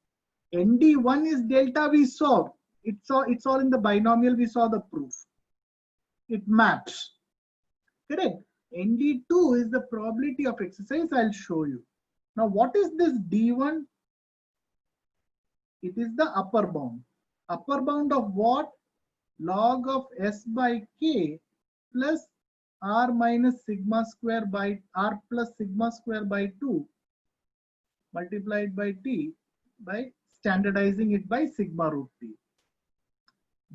ND1 is delta, we saw. It's all in the binomial, we saw the proof. it maps. Correct. ND2 is the probability of exercise. I'll show you. Now, what is this D1? It is the upper bound. Upper bound of what? Log of S by K plus R minus sigma square by R plus sigma square by 2 multiplied by T by standardizing it by sigma root T.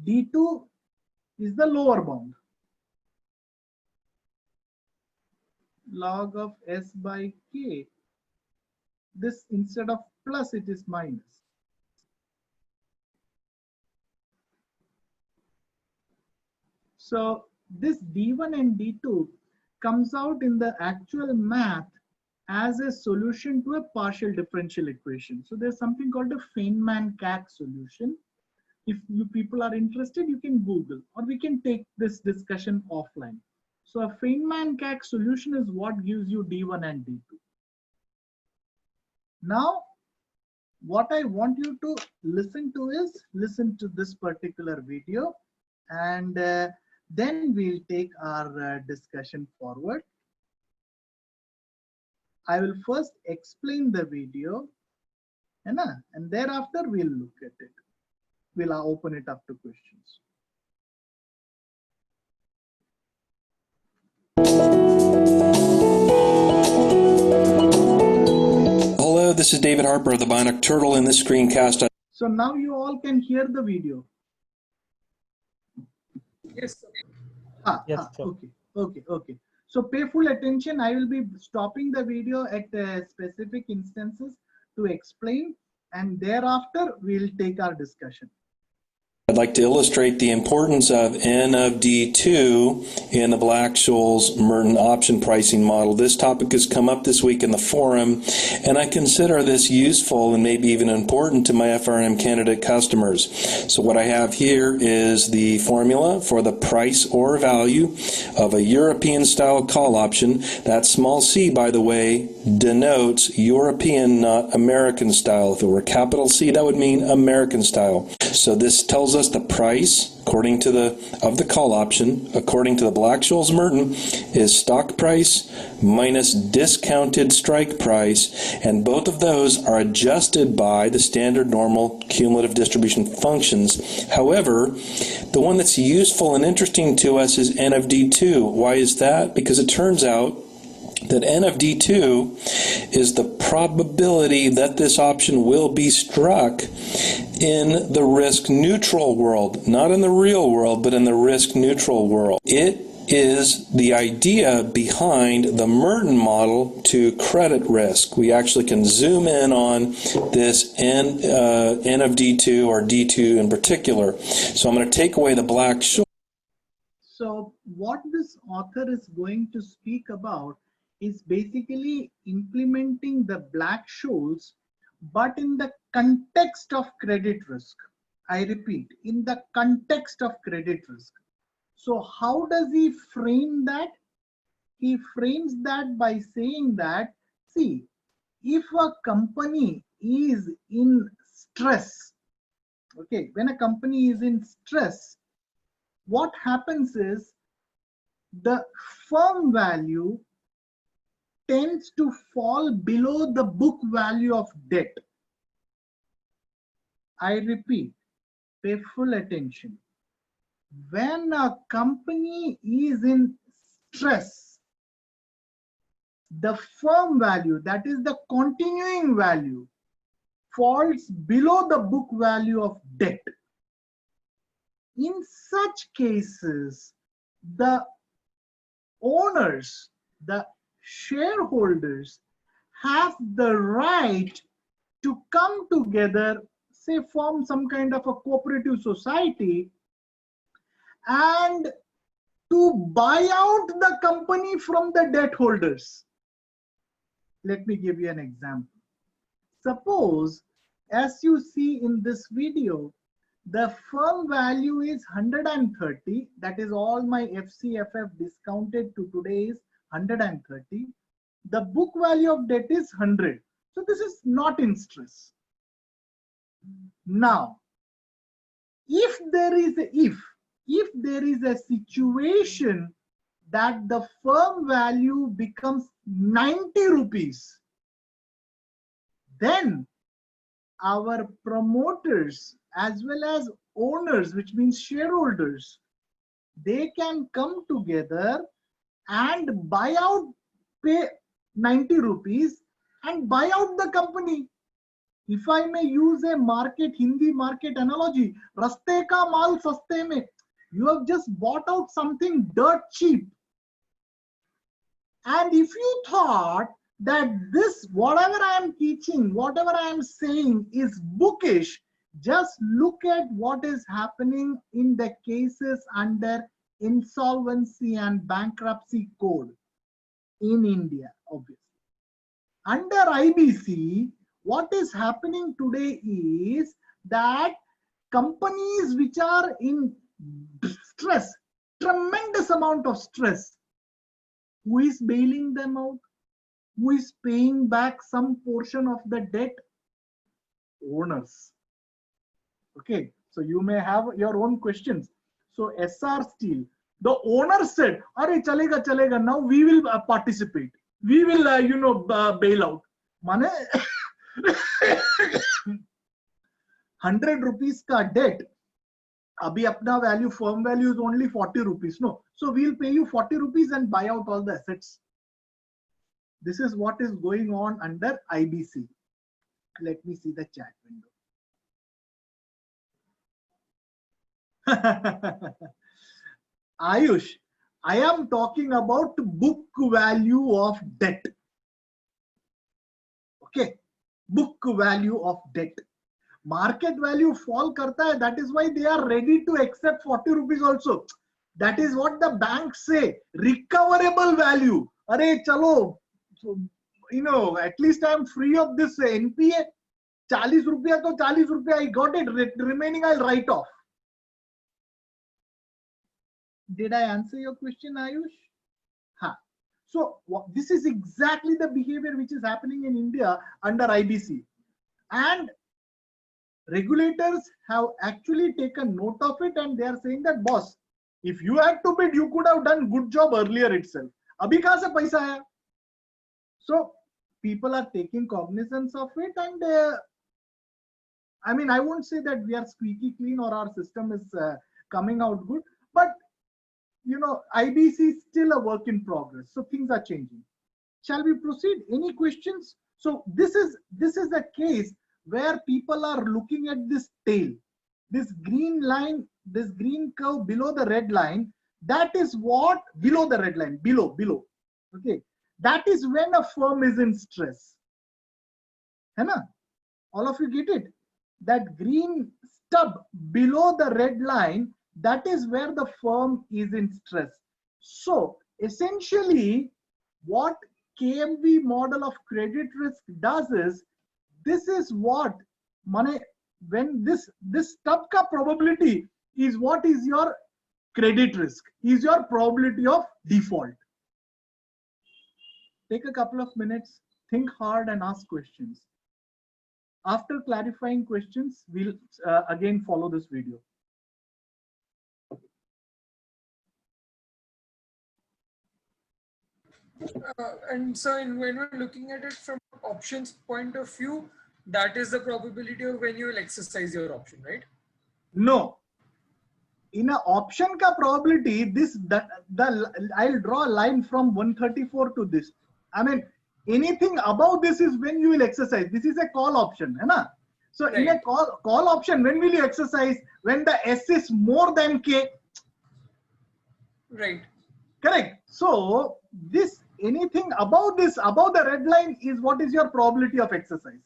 D2 is the lower bound. Log of S by K. This instead of plus, it is minus. So this D1 and D2 comes out in the actual math as a solution to a partial differential equation. So there's something called a Feynman-Kac solution. If you people are interested, you can Google, or we can take this discussion offline. So a Feynman-Kac solution is what gives you D1 and D2. Now, what I want you to listen to is, listen to this particular video, and then we'll take our discussion forward. I will first explain the video, and thereafter we'll look at it. We'll open it up to questions. Hello, this is David Harper of the Bionic Turtle. In this screencast, So now you all can hear the video. Yes, sir. Yes, sure. Okay. So pay full attention. I will be stopping the video at specific instances to explain, and thereafter we'll take our discussion. I'd like to illustrate the importance of N of D2 in the Black-Scholes-Merton option pricing model. This topic has come up this week in the forum, and I consider this useful and maybe even important to my FRM candidate customers. So what I have here is the formula for the price or value of a European-style call option. That small c, by the way, denotes European, not American style. If it were capital C, that would mean American style. So this tells us the price according to the call option, according to the Black-Scholes-Merton, is stock price minus discounted strike price, and both of those are adjusted by the standard normal cumulative distribution functions. However, the one that's useful and interesting to us is N of D2. Why is that? Because it turns out that N of D2 is the probability that this option will be struck in the risk-neutral world, not in the real world, but in the risk-neutral world. It is the idea behind the Merton model to credit risk. We actually can zoom in on this N of D2, or D2 in particular. So I'm going to take away the Black-Scholes. So what this author is going to speak about is basically implementing the Black-Scholes, but in the context of credit risk. I repeat, in the context of credit risk. So how does he frame that? He frames that by saying that, see, if a company is in stress, okay, when a company is in stress, what happens is the firm value tends to fall below the book value of debt. I repeat, pay full attention. When a company is in stress, the firm value, that is the continuing value, falls below the book value of debt. In such cases, the owners, the shareholders, have the right to come together, say form some kind of a cooperative society, and to buy out the company from the debt holders. Let me give you an example. Suppose, as you see in this video, the firm value is 130. That is all my FCFF discounted to today is 130. The book value of debt is 100. So this is not in stress. Now, if there is a if, if there is a situation that the firm value becomes 90 rupees, then our promoters as well as owners, which means shareholders, they can come together and buy out, pay 90 rupees and buy out the company. If I may use a Hindi market analogy, raste ka mal saste mein. You have just bought out something dirt cheap. And if you thought that this, whatever I am teaching, whatever I am saying is bookish, just look at what is happening in the cases under insolvency and bankruptcy code in India, obviously. Under IBC, what is happening today is that companies which are in stress, tremendous amount of stress, who is bailing them out? Who is paying back some portion of the debt? Owners. Okay, so you may have your own questions. So SR Steel, the owner said, "Arey chalega, chalega. Now we will participate. We will, bail out." Mane 100 rupees ka debt. Abhi apna value, firm value is only 40 rupees. No, so we'll pay you 40 rupees and buy out all the assets. This is what is going on under IBC. Let me see the chat window. Ayush, I am talking about book value of debt. Okay, book value of debt. Market value fall karta hai, that is why they are ready to accept 40 rupees also. That is what the banks say, recoverable value. Arey chalo, so, at least I am free of this NPA. 40 rupiya to 40 rupiya, I got it. Remaining I'll write off. Did I answer your question, Ayush? Ha. So this is exactly the behavior which is happening in India under IBC. And regulators have actually taken note of it, and they are saying that, boss, if you had to bid, you could have done good job earlier itself. Abhi kahan se paisa hai? So people are taking cognizance of it, and I won't say that we are squeaky clean or our system is coming out good, but IBC is still a work in progress. So things are changing. Shall we proceed? Any questions? So this is a case where people are looking at this tail, this green line, this green curve below the red line. That is what below the red line, below. Okay, that is when a firm is in stress. Hai na? All of you get it? That green stub below the red line, that is where the firm is in stress. So essentially, what KMV model of credit risk does is, this is what money, when this stub ka probability is what is your credit risk, is your probability of default. Take a couple of minutes, think hard and ask questions. After clarifying questions, we'll again follow this video. And so when we're looking at it from options point of view, that is the probability of when you will exercise your option, right? No. In an option ka probability, I'll draw a line from 134 to this. Anything above this is when you will exercise. This is a call option, hai na? So right. In a call option, when will you exercise? When the S is more than K. Right. Correct. So this, anything above this, above the red line, is what is your probability of exercise.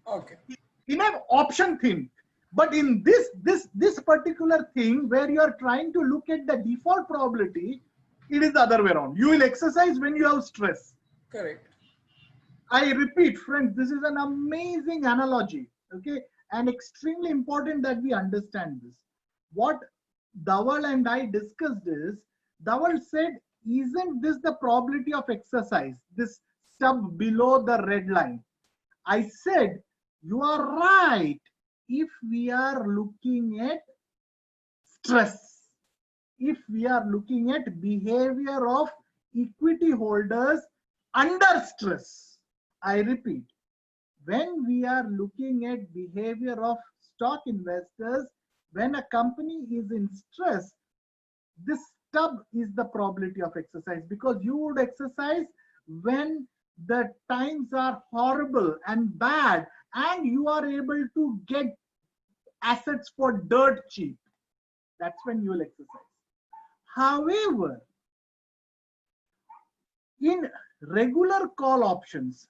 Okay. In an option thing. But in this particular thing where you are trying to look at the default probability, it is the other way around. You will exercise when you have stress. Correct. I repeat, friends, this is an amazing analogy, okay, and extremely important that we understand this. What Dhaval and I discussed is, Dhaval said, isn't this the probability of exercise, this stub below the red line? I said, you are right if we are looking at stress. if we are looking at behavior of equity holders under stress. I repeat, when we are looking at behavior of stock investors, when a company is in stress, this stub is the probability of exercise, because you would exercise when the times are horrible and bad and you are able to get assets for dirt cheap. That's when you will exercise. However, in regular call options,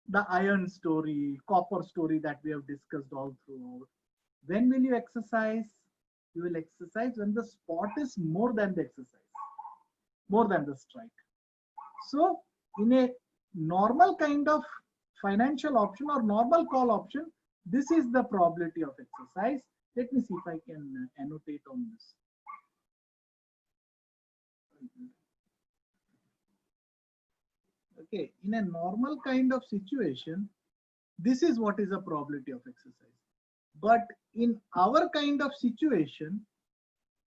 the iron story, copper story that we have discussed all throughout, when will you exercise? You will exercise when the spot is more than the exercise, more than the strike. So in a normal kind of financial option or normal call option, this is the probability of exercise. Let me see if I can annotate on this. Okay, in a normal kind of situation, this is what is the probability of exercise. But in our kind of situation,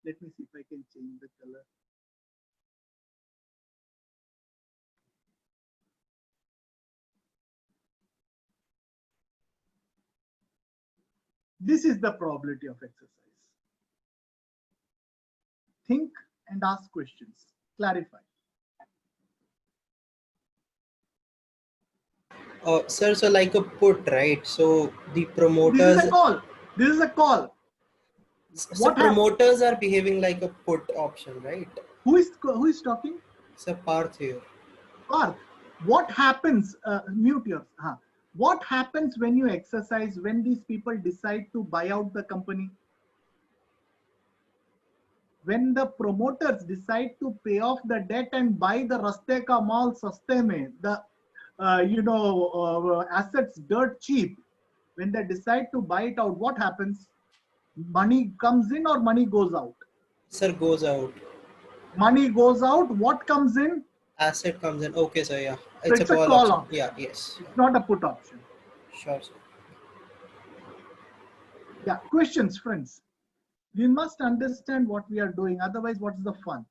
let me see if I can change the color. This is the probability of exercise. Think and ask questions. Clarify. Sir, so like a put, right? So the This promoters, is a call. This is a call. so promoters are behaving like a put option, right? Who is talking? Sir, Parth here. Parth, what happens? Mute yours. What happens when you exercise? When these people decide to buy out the company? When the promoters decide to pay off the debt and buy the Raste Ka Maal Saste Mein, the assets dirt cheap, when they decide to buy it out, what happens? Money comes in or money goes out? Sir, goes out. Money goes out. What comes in? Asset comes in. Okay, sir. Yeah, So it's a call option. Yeah, yes. It's not a put option. Sure, sir. Yeah. Questions, friends? We must understand what we are doing. Otherwise, what's the fun?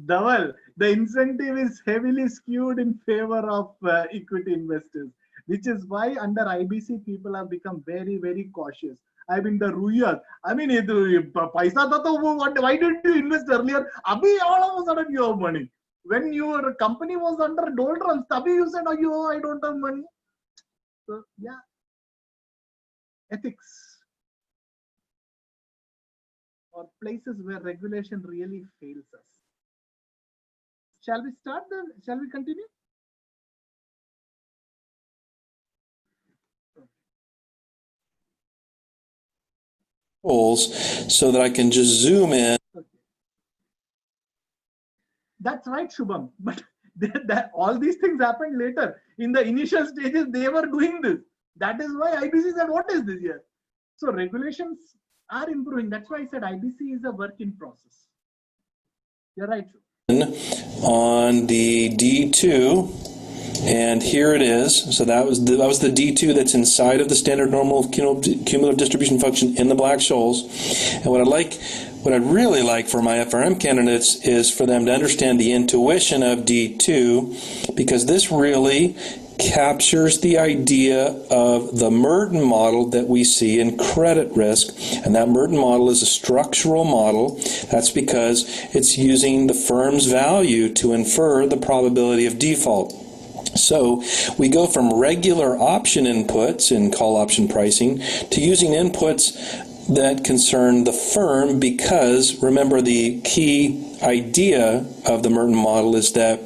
Dhaval, the incentive is heavily skewed in favor of equity investors, which is why under IBC people have become very, very cautious. I mean, the Ruyas, I mean, paisa tha to why didn't you invest earlier? Abhi all of a sudden you have money. When your company was under doldrums, tabhi you said, oh, I don't have money. So, yeah. Ethics, or places where regulation really fails us. Shall we start then? Shall we continue? So that I can just zoom in. Okay. That's right, Shubham. But all these things happened later. In the initial stages, they were doing this. That is why IBC said, what is this here? So regulations are improving. That's why I said IBC is a work in process. You're right. On the D2, and here it is. So that was the D2 that's inside of the standard normal cumulative distribution function in the Black-Scholes. And what I'd really like for my FRM candidates is for them to understand the intuition of D2, because this really captures the idea of the Merton model that we see in credit risk. And that Merton model is a structural model. That's because it's using the firm's value to infer the probability of default. So we go from regular option inputs in call option pricing to using inputs that concern the firm, because remember, the key idea of the Merton model is that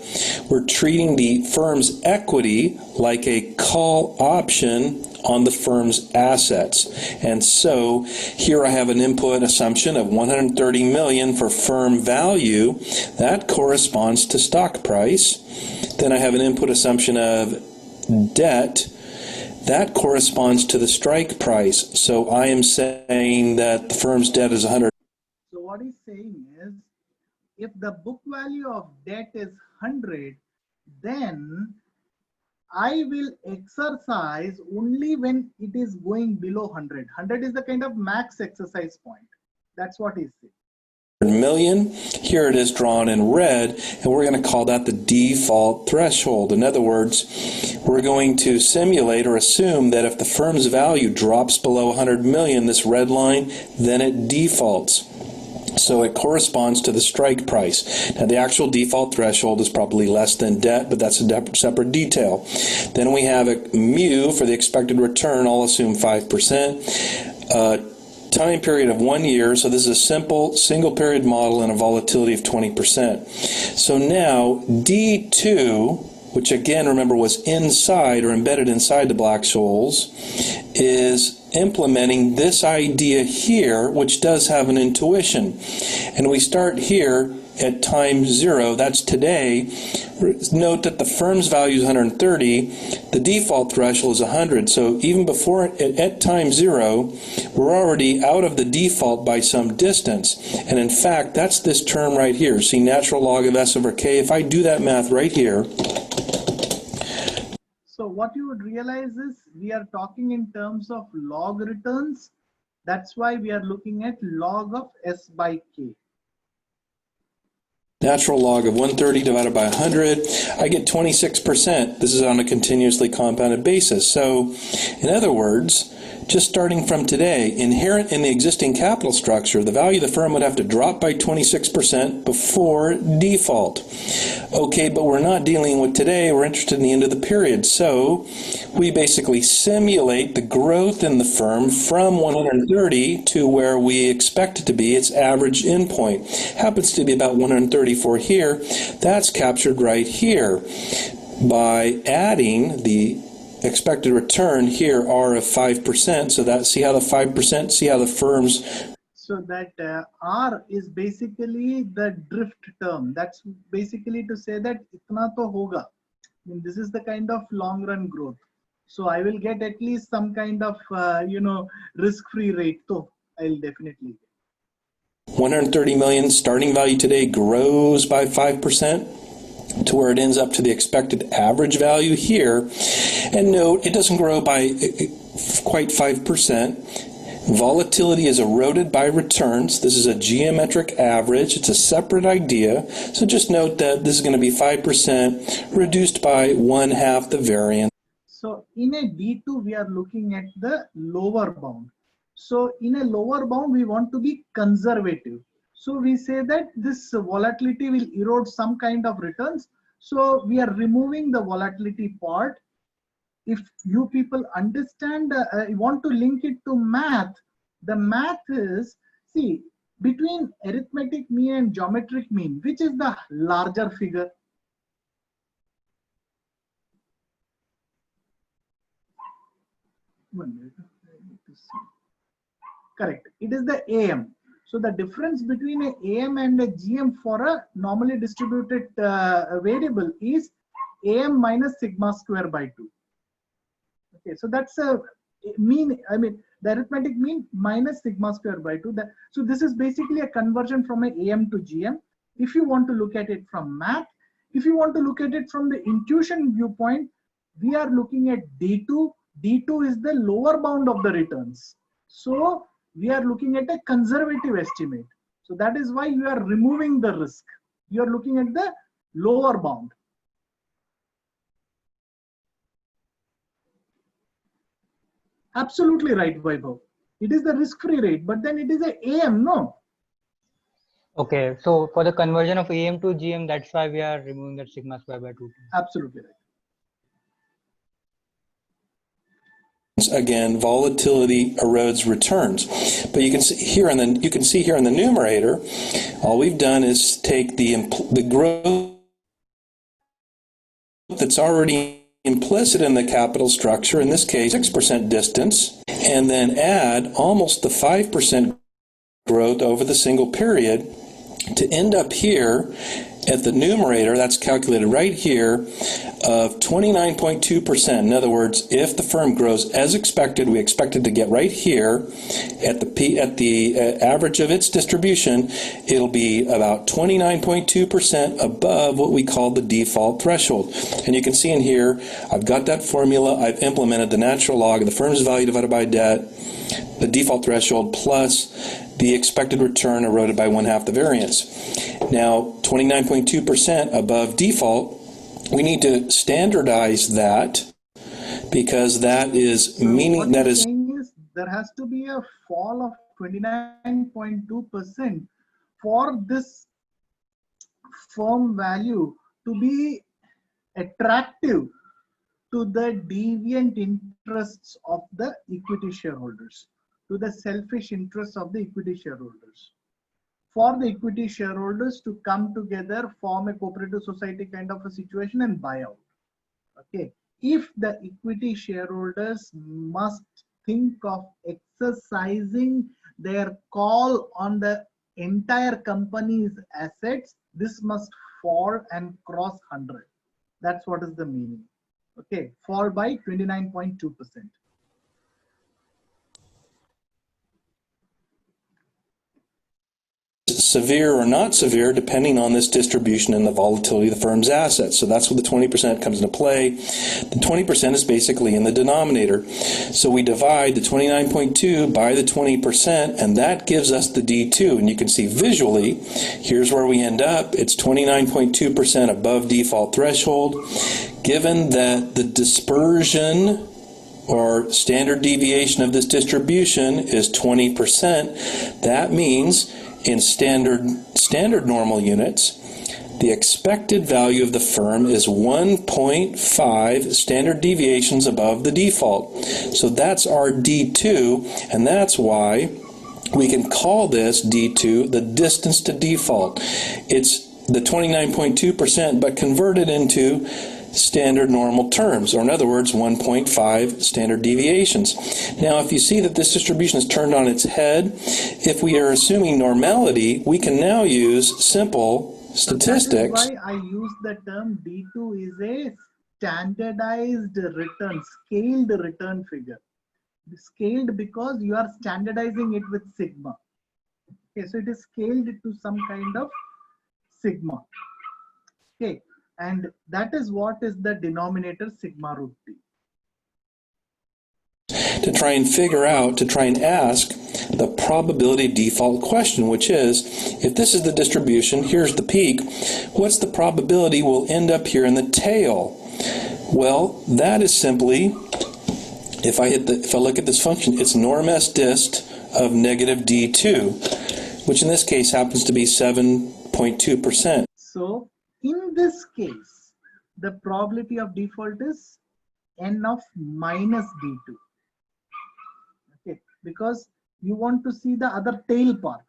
we're treating the firm's equity like a call option on the firm's assets. And so here I have an input assumption of 130 million for firm value. That corresponds to stock price. Then I have an input assumption of debt. That corresponds to the strike price. So I am saying that the firm's debt is 100. So what he's saying is, if the book value of debt is 100, then I will exercise only when it is going below 100. 100 is the kind of max exercise point. That's what he said. Million. Here it is drawn in red, and we're going to call that the default threshold. In other words, we're going to simulate or assume that if the firm's value drops below 100 million, this red line, then it defaults. So it corresponds to the strike price. Now the actual default threshold is probably less than debt, but that's a separate detail. Then we have a mu for the expected return. I'll assume 5%. Time period of 1 year. So this is a simple single period model and a volatility of 20%. So now D2, which again, remember, was inside or embedded inside the Black-Scholes, is implementing this idea here, which does have an intuition. And we start here at time 0, that's today. Note that the firm's value is 130, the default threshold is 100. So even before, at time 0, we're already out of the default by some distance. And in fact, that's this term right here. See, natural log of S over K. If I do that math right here, so what you would realize is we are talking in terms of log returns. That's why we are looking at log of S by K. Natural log of 130 divided by 100, I get 26%. This is on a continuously compounded basis. So, in other words, just starting from today, inherent in the existing capital structure, the value of the firm would have to drop by 26% before default. Okay, but we're not dealing with today. We're interested in the end of the period. So we basically simulate the growth in the firm from 130 to where we expect it to be, its average endpoint. Happens to be about 134 here. That's captured right here by adding the expected return here R of 5%. So that, see how the 5%, see how the firm's. So that R is basically the drift term. That's basically to say that itna to hoga. I mean, this is the kind of long run growth. So I will get at least some kind of, risk-free rate. So I'll definitely get. 130 million starting value today grows by 5%. To where it ends up to the expected average value here. And note, it doesn't grow by quite 5%. Volatility is eroded by returns. This is a geometric average. It's a separate idea. So just note that this is going to be 5% reduced by 1/2 the variance. So in a D2, we are looking at the lower bound. So in a lower bound, we want to be conservative. So we say that this volatility will erode some kind of returns. So we are removing the volatility part. If you people understand, you want to link it to math, the math is, see, between arithmetic mean and geometric mean, which is the larger figure? Correct. It is the AM. So the difference between a AM and a GM for a normally distributed variable is AM minus sigma square by 2. Okay, so that's a mean, I mean, the arithmetic mean minus sigma square by 2. So this is basically a conversion from a AM to GM. If you want to look at it from math, if you want to look at it from the intuition viewpoint, we are looking at D2. D2 is the lower bound of the returns. So we are looking at a conservative estimate. So that is why you are removing the risk. You are looking at the lower bound. Absolutely right, Vaibhav. It is the risk-free rate, but then it is a AM, no? Okay, so for the conversion of AM to GM, that's why we are removing that sigma square by 2. Absolutely right. Again, volatility erodes returns. But you can see here in the numerator, all we've done is take the growth that's already implicit in the capital structure, in this case 6% distance, and then add almost the 5% growth over the single period to end up here at the numerator, that's calculated right here, of 29.2%. In other words, if the firm grows as expected, we expect it to get right here at the average of its distribution, it'll be about 29.2% above what we call the default threshold. And you can see in here, I've got that formula. I've implemented the natural log of the firm's value divided by debt, the default threshold plus the expected return eroded by 1/2 the variance. Now, 29.2% above default, we need to standardize that because that is meaning that is saying is there has to be a fall of 29.2% for this firm value to be attractive to the deviant interests of the equity shareholders, to the selfish interests of the equity shareholders. For the equity shareholders to come together, form a cooperative society kind of a situation and buy out. Okay. If the equity shareholders must think of exercising their call on the entire company's assets, this must fall and cross 100. That's what is the meaning. Okay, fall by 29.2%. severe or not severe depending on this distribution and the volatility of the firm's assets. So that's where the 20% comes into play. The 20% is basically in the denominator. So we divide the 29.2 by the 20%, and that gives us the D2. And you can see visually, here's where we end up. It's 29.2% above default threshold. Given that the dispersion or standard deviation of this distribution is 20%, that means in standard normal units, the expected value of the firm is 1.5 standard deviations above the default. So that's our D2, and that's why we can call this D2 the distance to default. It's the 29.2%, but converted into standard normal terms, or in other words, 1.5 standard deviations. Now, if you see that this distribution is turned on its head, if we are assuming normality, we can now use simple statistics. That is why I use the term D2 is a standardized return, scaled return figure. Scaled because you are standardizing it with sigma. Okay, so it is scaled to some kind of sigma. Okay. And that is what is the denominator sigma root t. To try and figure out, to try and ask the probability default question, which is, if this is the distribution, here's the peak, what's the probability we'll end up here in the tail? Well, that is simply, if I look at this function, it's norm s dist of negative D2, which in this case happens to be 7.2%. So in this case, the probability of default is n of minus D2. Okay, because you want to see the other tail part.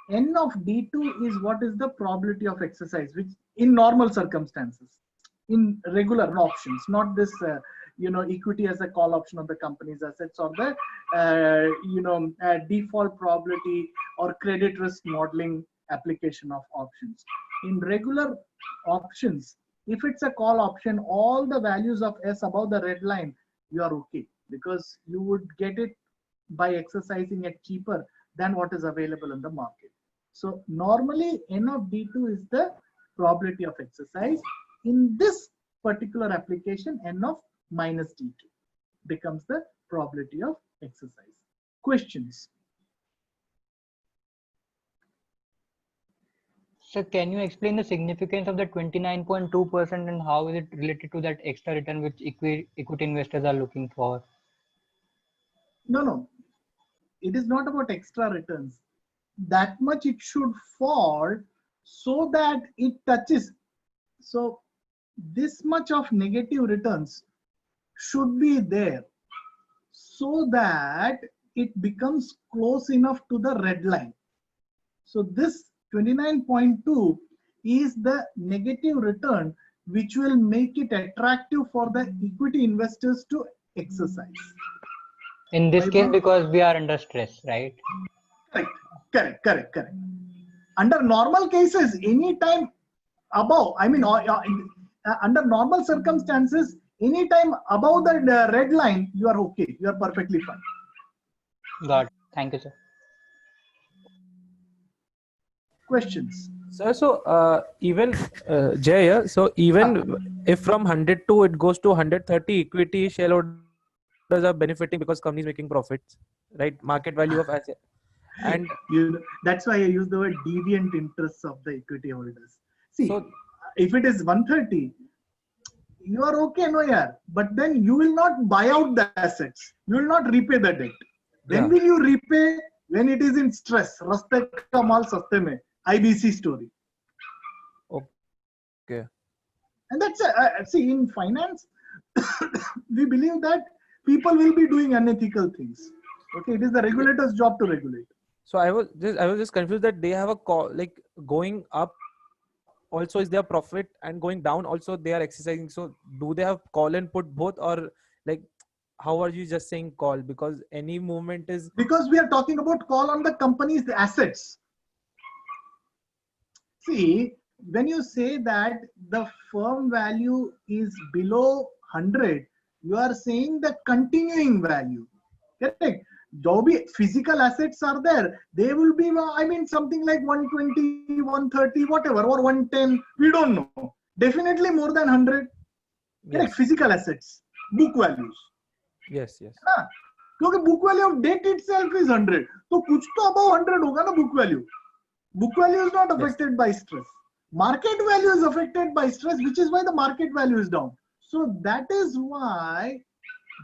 N of D2 is what is the probability of exercise, which in normal circumstances, in regular options, not this equity as a call option of the company's assets, or the default probability or credit risk modeling application of options. In regular options, if it's a call option, all the values of S above the red line, you are okay, because you would get it by exercising it cheaper than what is available in the market. So normally N of D2 is the probability of exercise. In this particular application, N of minus D2 becomes the probability of exercise. Questions? So can you explain the significance of the 29.2% and how is it related to that extra return which equity investors are looking for? No. It is not about extra returns. That much it should fall so that it touches. So this much of negative returns should be there so that it becomes close enough to the red line. So this 29.2 is the negative return which will make it attractive for the equity investors to exercise. In this case, because we are under stress, right? Correct. Under normal cases, anytime above, I mean, under normal circumstances, anytime above the red line, you are okay. You are perfectly fine. Got it. Thank you, sir. Questions? Sir, so even Jay, so even if from 102 it goes to 130, equity shareholders are benefiting because companies making profits, right? Market value of asset, and that's why I use the word deviant interests of the equity holders. See, so if it is 130, you are okay, no, yeah, but then you will not buy out the assets. You will not repay the debt. When yeah. will you repay? When it is in stress. Raste ka maal saste mein. IBC story. Okay. And that's see, in finance, we believe that people will be doing unethical things. Okay, it is the regulator's job to regulate. So I was just confused that they have a call, like going up also is their profit and going down also they are exercising. So do they have call and put both, or like how are you just saying call? Because any movement is, because we are talking about call on the company's assets. See, when you say that the firm value is below 100, you are saying the continuing value. Correct? Though be physical assets are there, they will be, I mean, something like 120, 130, whatever, or 110, we don't know. Definitely more than 100. Correct? yes, Physical assets, book values. yes. हाँ, क्योंकि book value of debt itself is 100, तो कुछ तो above 100 होगा ना book value. Book value is not affected by stress. Market value is affected by stress, which is why the market value is down. So that is why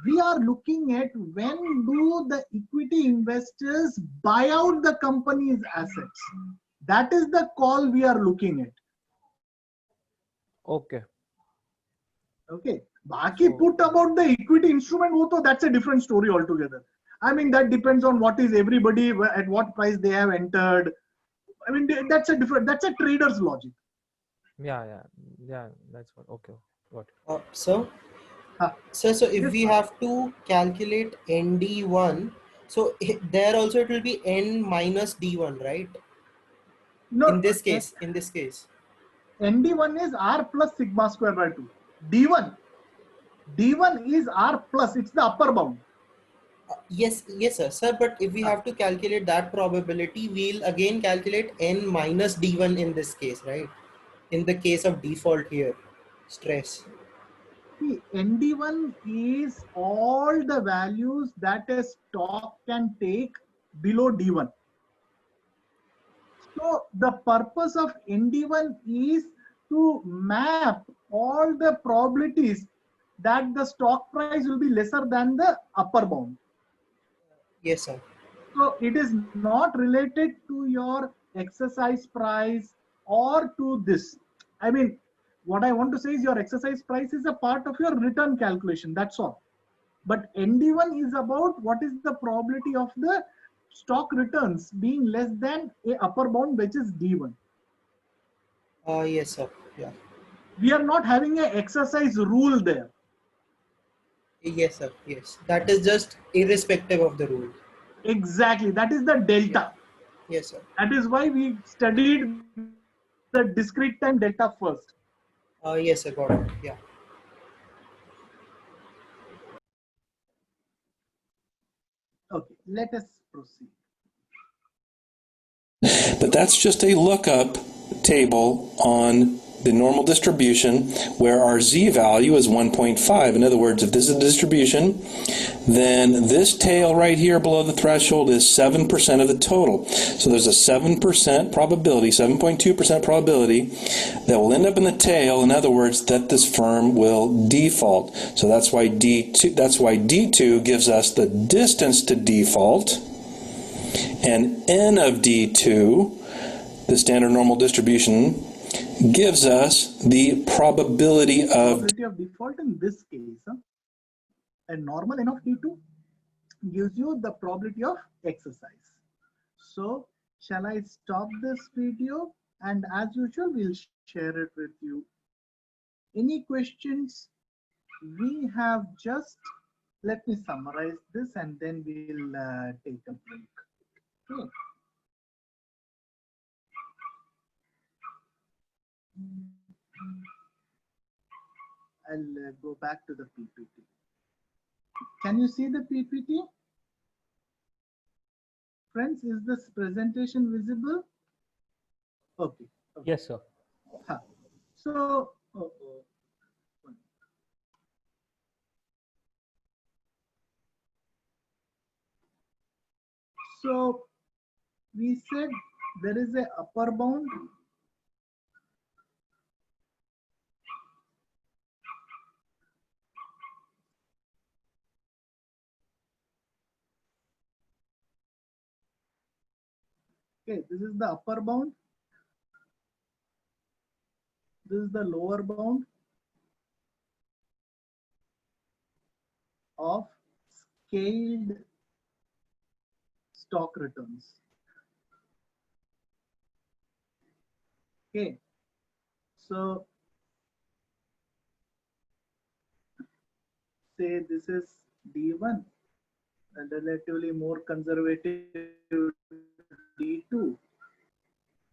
we are looking at when do the equity investors buy out the company's assets. That is the call we are looking at. Okay. Okay. Baki put about the equity instrument, that's a different story altogether. I mean, that depends on what is everybody, at what price they have entered. I mean, that's a trader's logic. Yeah. That's what. Okay. Got it. So if we have to calculate ND1, so there also it will be N minus D1, right? No, in this case, ND1 is R plus sigma square by 2. D1 is R plus, it's the upper bound. Yes, sir. But if we have to calculate that probability, we'll again calculate N minus D1 in this case, right? In the case of default here, stress. See, ND1 is all the values that a stock can take below D1. So the purpose of ND1 is to map all the probabilities that the stock price will be lesser than the upper bound. Yes, sir. So it is not related to your exercise price or to this. I mean, what I want to say is your exercise price is a part of your return calculation. That's all. But ND1 is about what is the probability of the stock returns being less than a upper bound, which is D1. Yes, sir. Yeah. We are not having an exercise rule there. Yes, sir. Yes. That is just irrespective of the rule. Exactly. That is the delta. Yes, sir. That is why we studied the discrete time delta first. Yes, sir. Got it. Yeah. Okay, let us proceed. But that's just a lookup table on the normal distribution where our z value is 1.5. In other words, if this is a distribution, then this tail right here below the threshold is 7% of the total. So there's a 7% probability, 7.2% probability that will end up in the tail. In other words, that this firm will default. So that's why D2 gives us the distance to default. And N of D2, the standard normal distribution, gives us the probability of default in this case. A normal N of D2 gives you the probability of exercise. So shall I stop this video? And as usual, we'll share it with you. Any questions? We have just, let me summarize this and then we'll take a break. Okay. I'll go back to the PPT. Can you see the PPT? Friends, is this presentation visible? Okay. Okay. Yes, sir. So, so we said there is a upper bound Okay, this is the upper bound. This is the lower bound of scaled stock returns. Okay, so say this is D1 and relatively more conservative D2.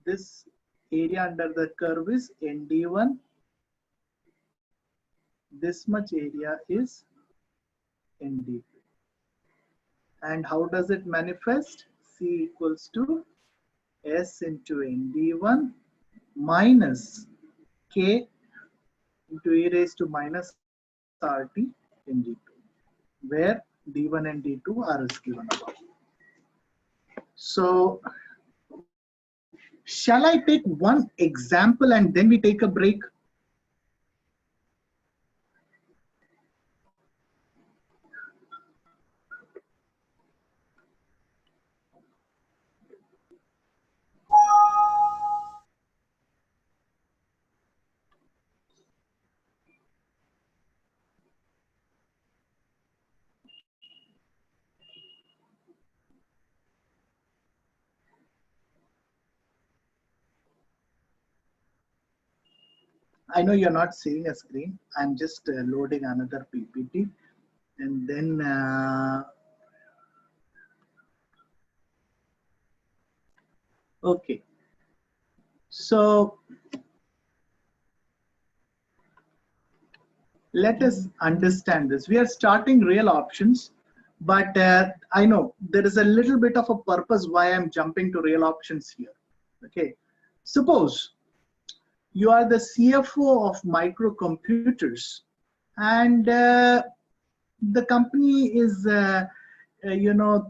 This area under the curve is ND1. This much area is ND2. And how does it manifest? C equals to S into ND1 minus K into e raised to minus RT in D2, where D1 and D2 are as given above. So, shall I take one example and then we take a break? I know you're not seeing a screen. I'm just loading another PPT and then okay. So let us understand this. We are starting real options, but I know there is a little bit of a purpose why I'm jumping to real options here. Okay, suppose you are the CFO of microcomputers and the company is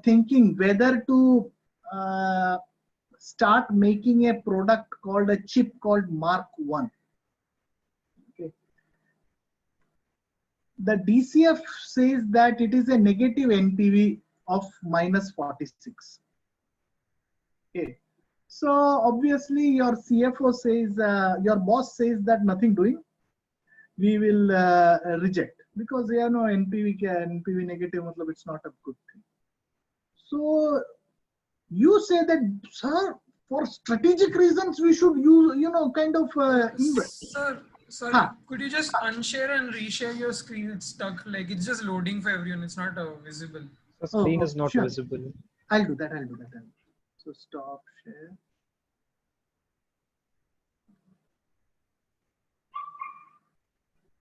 thinking whether to start making a product called a chip called Mark 1. Okay. The DCF says that it is a negative NPV of minus 46. Okay. So obviously your CFO says, your boss says that nothing doing, we will reject because NPV negative, it's not a good thing. So you say that, sir, for strategic reasons we should use, kind of invest. Sir, could you just unshare and reshare your screen? It's stuck, like it's just loading for everyone. It's not visible. The screen is not sure. visible. I'll do that. So stop share.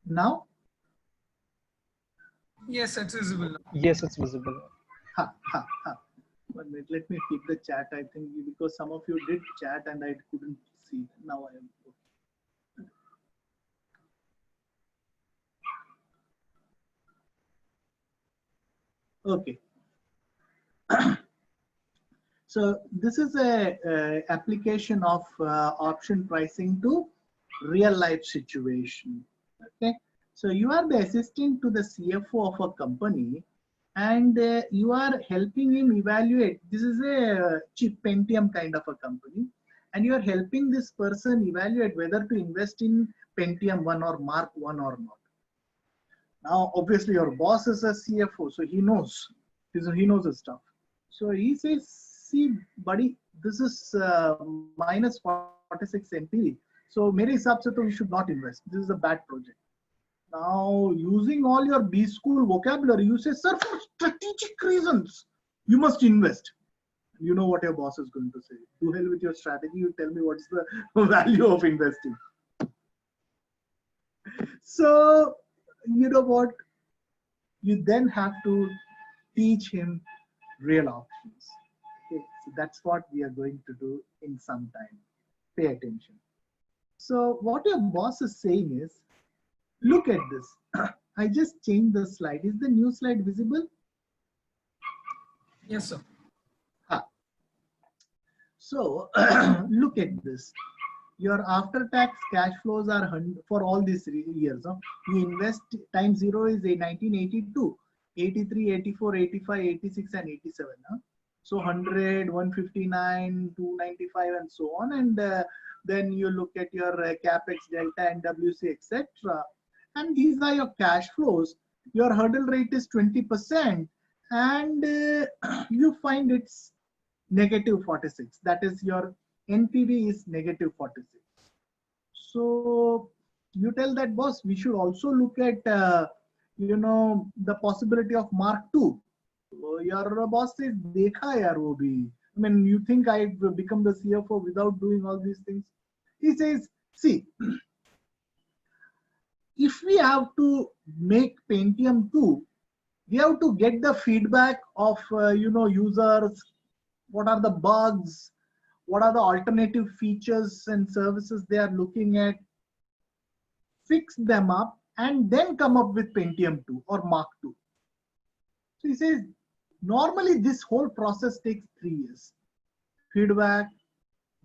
Now? Yes, it's visible. Yes, it's visible. One minute, let me keep the chat. I think because some of you did chat and I couldn't see. Now I am. Okay. So this is a application of option pricing to real life situation. Okay. So you are the assistant to the CFO of a company and you are helping him evaluate. This is a chip Pentium kind of a company and you are helping this person evaluate whether to invest in Pentium 1 or Mark 1 or not. Now, obviously your boss is a CFO, so he knows his stuff. So he says, see, buddy, this is minus 46 NPV. So, mere hisab se to we should not invest. This is a bad project. Now, using all your B school vocabulary, you say, sir, for strategic reasons, you must invest. You know what your boss is going to say. To hell with your strategy, you tell me what's the value of investing. So, you know what? You then have to teach him real options. Okay, so that's what we are going to do in some time. Pay attention. So, what your boss is saying is, look at this. I just changed the slide. Is the new slide visible? Yes, sir. Ah. So, look at this. Your after-tax cash flows are 100 for all these years. Huh? You invest time zero is a 1982, 83, 84, 85, 86, and 87. Huh? So 100, 159, 295, and so on. And then you look at your capex, delta, NWC, etc. And these are your cash flows. Your hurdle rate is 20%, and you find it's negative 46. That is your NPV is negative 46. So you tell that boss, we should also look at the possibility of Mark II. So your boss says, "Dekha yaar wo bhi." I mean, you think I've become the CFO without doing all these things? He says, "See, if we have to make Pentium 2, we have to get the feedback of users. What are the bugs? What are the alternative features and services they are looking at? Fix them up, and then come up with Pentium 2 or Mark II." So he says, normally this whole process takes 3 years. Feedback,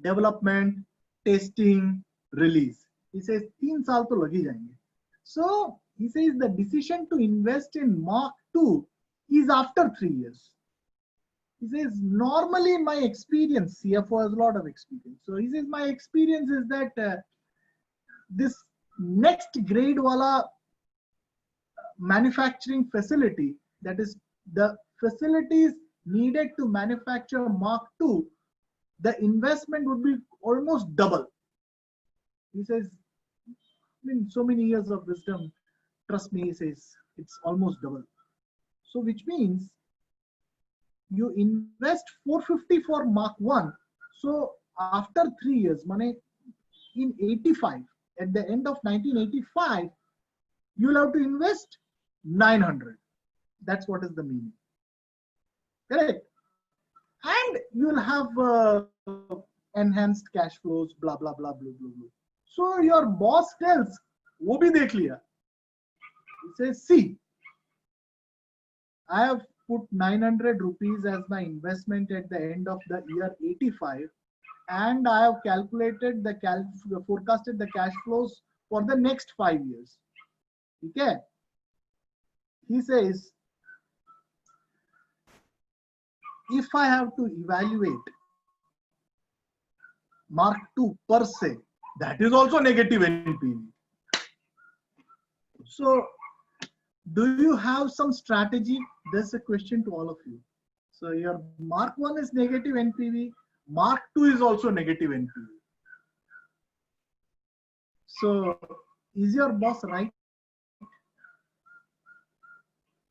development, testing, release. He says, 3 साल तो लग ही जाएंगे. So he says the decision to invest in Mark II is after 3 years. He says, normally in my experience, CFO has a lot of experience. So he says, my experience is that this next grade wala manufacturing facility, that is the facilities needed to manufacture Mark II, the investment would be almost double. He says, I mean, so many years of wisdom, trust me, he says, it's almost double. So which means you invest 450 for Mark I. So after 3 years, money in 85, at the end of 1985, you'll have to invest 900. That's what is the meaning. Correct? And you'll have enhanced cash flows, blah, blah, blah, blah, blah, blah. So your boss tells, wo bhi dekh liya. He says, see, I have put 900 rupees as my investment at the end of the year 85, and I have calculated forecasted the cash flows for the next 5 years. Okay? He says, if I have to evaluate Mark II per se, that is also negative NPV. So, do you have some strategy? That's a question to all of you. So, your Mark I is negative NPV, Mark II is also negative NPV. So, is your boss right?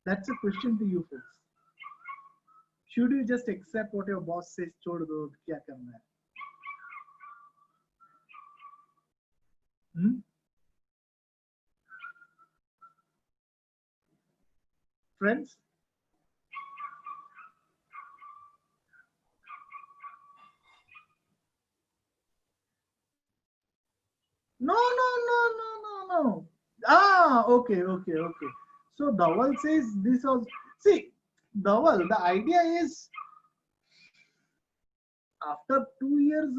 That's a question to you folks. Should you just accept what your boss says? Chhod do, kya karna hai? Friends? No. Okay. So Dawal says this also. See, Dawal, the idea is after 2 years,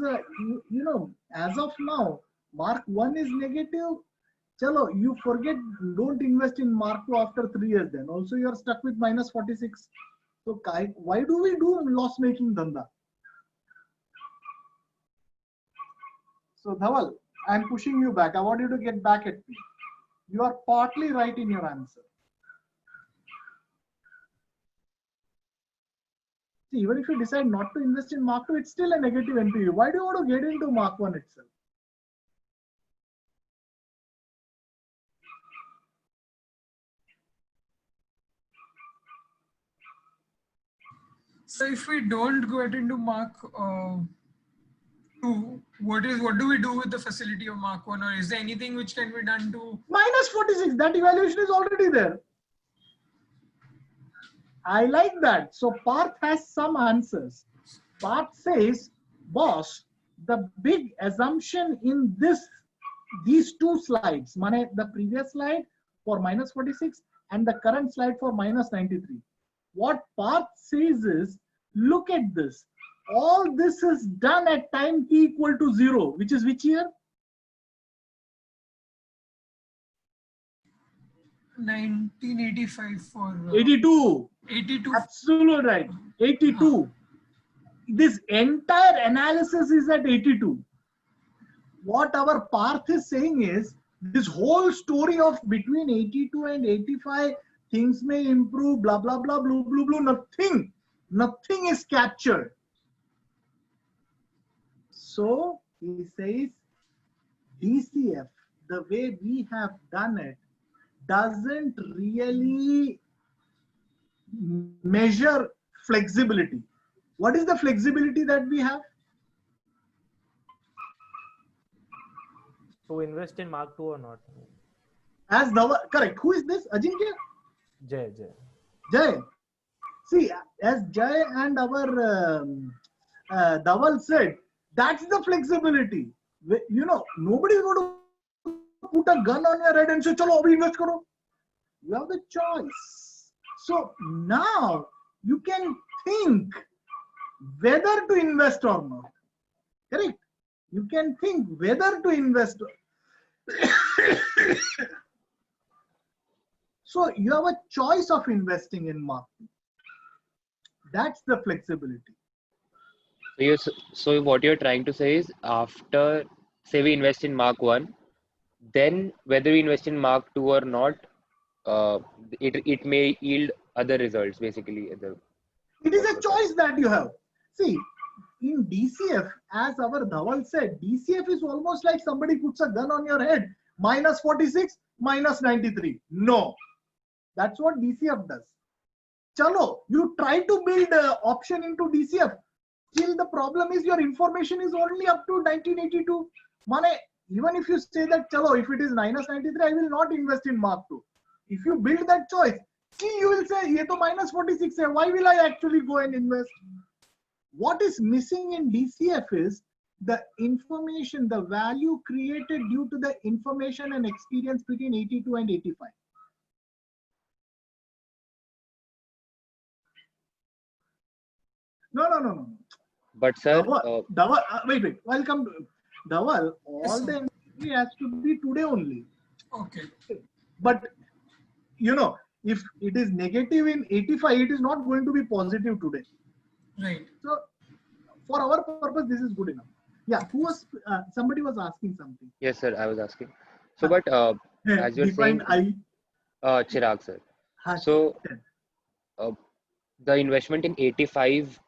as of now, Mark I is negative. Chalo, you forget, don't invest in Mark II after 3 years then. Also, you're stuck with minus 46. So, why do we do loss-making dhanda? So, Dhawal, I'm pushing you back. I want you to get back at me. You are partly right in your answer. See, even if you decide not to invest in Mark II, it's still a negative NPV. Why do you want to get into Mark I itself? So if we don't get into Mark What do we do with the facility of Mark 1, or is there anything which can be done to minus 46? That evaluation is already there. I like that. So Parth has some answers. Parth says, boss, the big assumption in these two slides, the previous slide for minus 46 and the current slide for minus 93. What Parth says is, look at this. All this is done at time t equal to 0, which is which year? 1985 for 82. 82. Absolutely right. 82. This entire analysis is at 82. What our Parth is saying is, this whole story of between 82 and 85, things may improve, blah, blah, blah, blue, blue, blue, nothing is captured. So he says, DCF, the way we have done it, doesn't really measure flexibility. What is the flexibility that we have? To invest in Mark 2 or not? As Dhaval, correct. Who is this? Ajinkya? Jay. Jay. See, as Jay and our Dhaval said, that's the flexibility. You know, nobody is going to put a gun on your head and say, chalo, abhi invest karo. You have the choice. So now you can think whether to invest or not. Correct? You can think whether to invest. So you have a choice of investing in market. That's the flexibility. So what you're trying to say is, after, say, we invest in Mark 1, then whether we invest in Mark 2 or not, it may yield other results, basically. It is a choice that you have. See, in DCF, as our Dhaval said, DCF is almost like somebody puts a gun on your head. Minus 46, minus 93. No. That's what DCF does. Chalo, you try to build an option into DCF. Still, the problem is your information is only up to 1982. Mane, even if you say that, chalo, if it is minus 93, I will not invest in Mark 2. If you build that choice, see, you will say, ye to minus 46 hai, why will I actually go and invest? What is missing in DCF is the information, the value created due to the information and experience between 82 and 85. No. But sir, Dhaval, wait. Welcome to Dhaval. All the entry has to be today only. Okay. But you know, if it is negative in 85, it is not going to be positive today. Right. So for our purpose, this is good enough. Yeah. Who was? Somebody was asking something. Yes, sir. I was asking. So, but as you're saying, Chirag, sir. So the investment in 85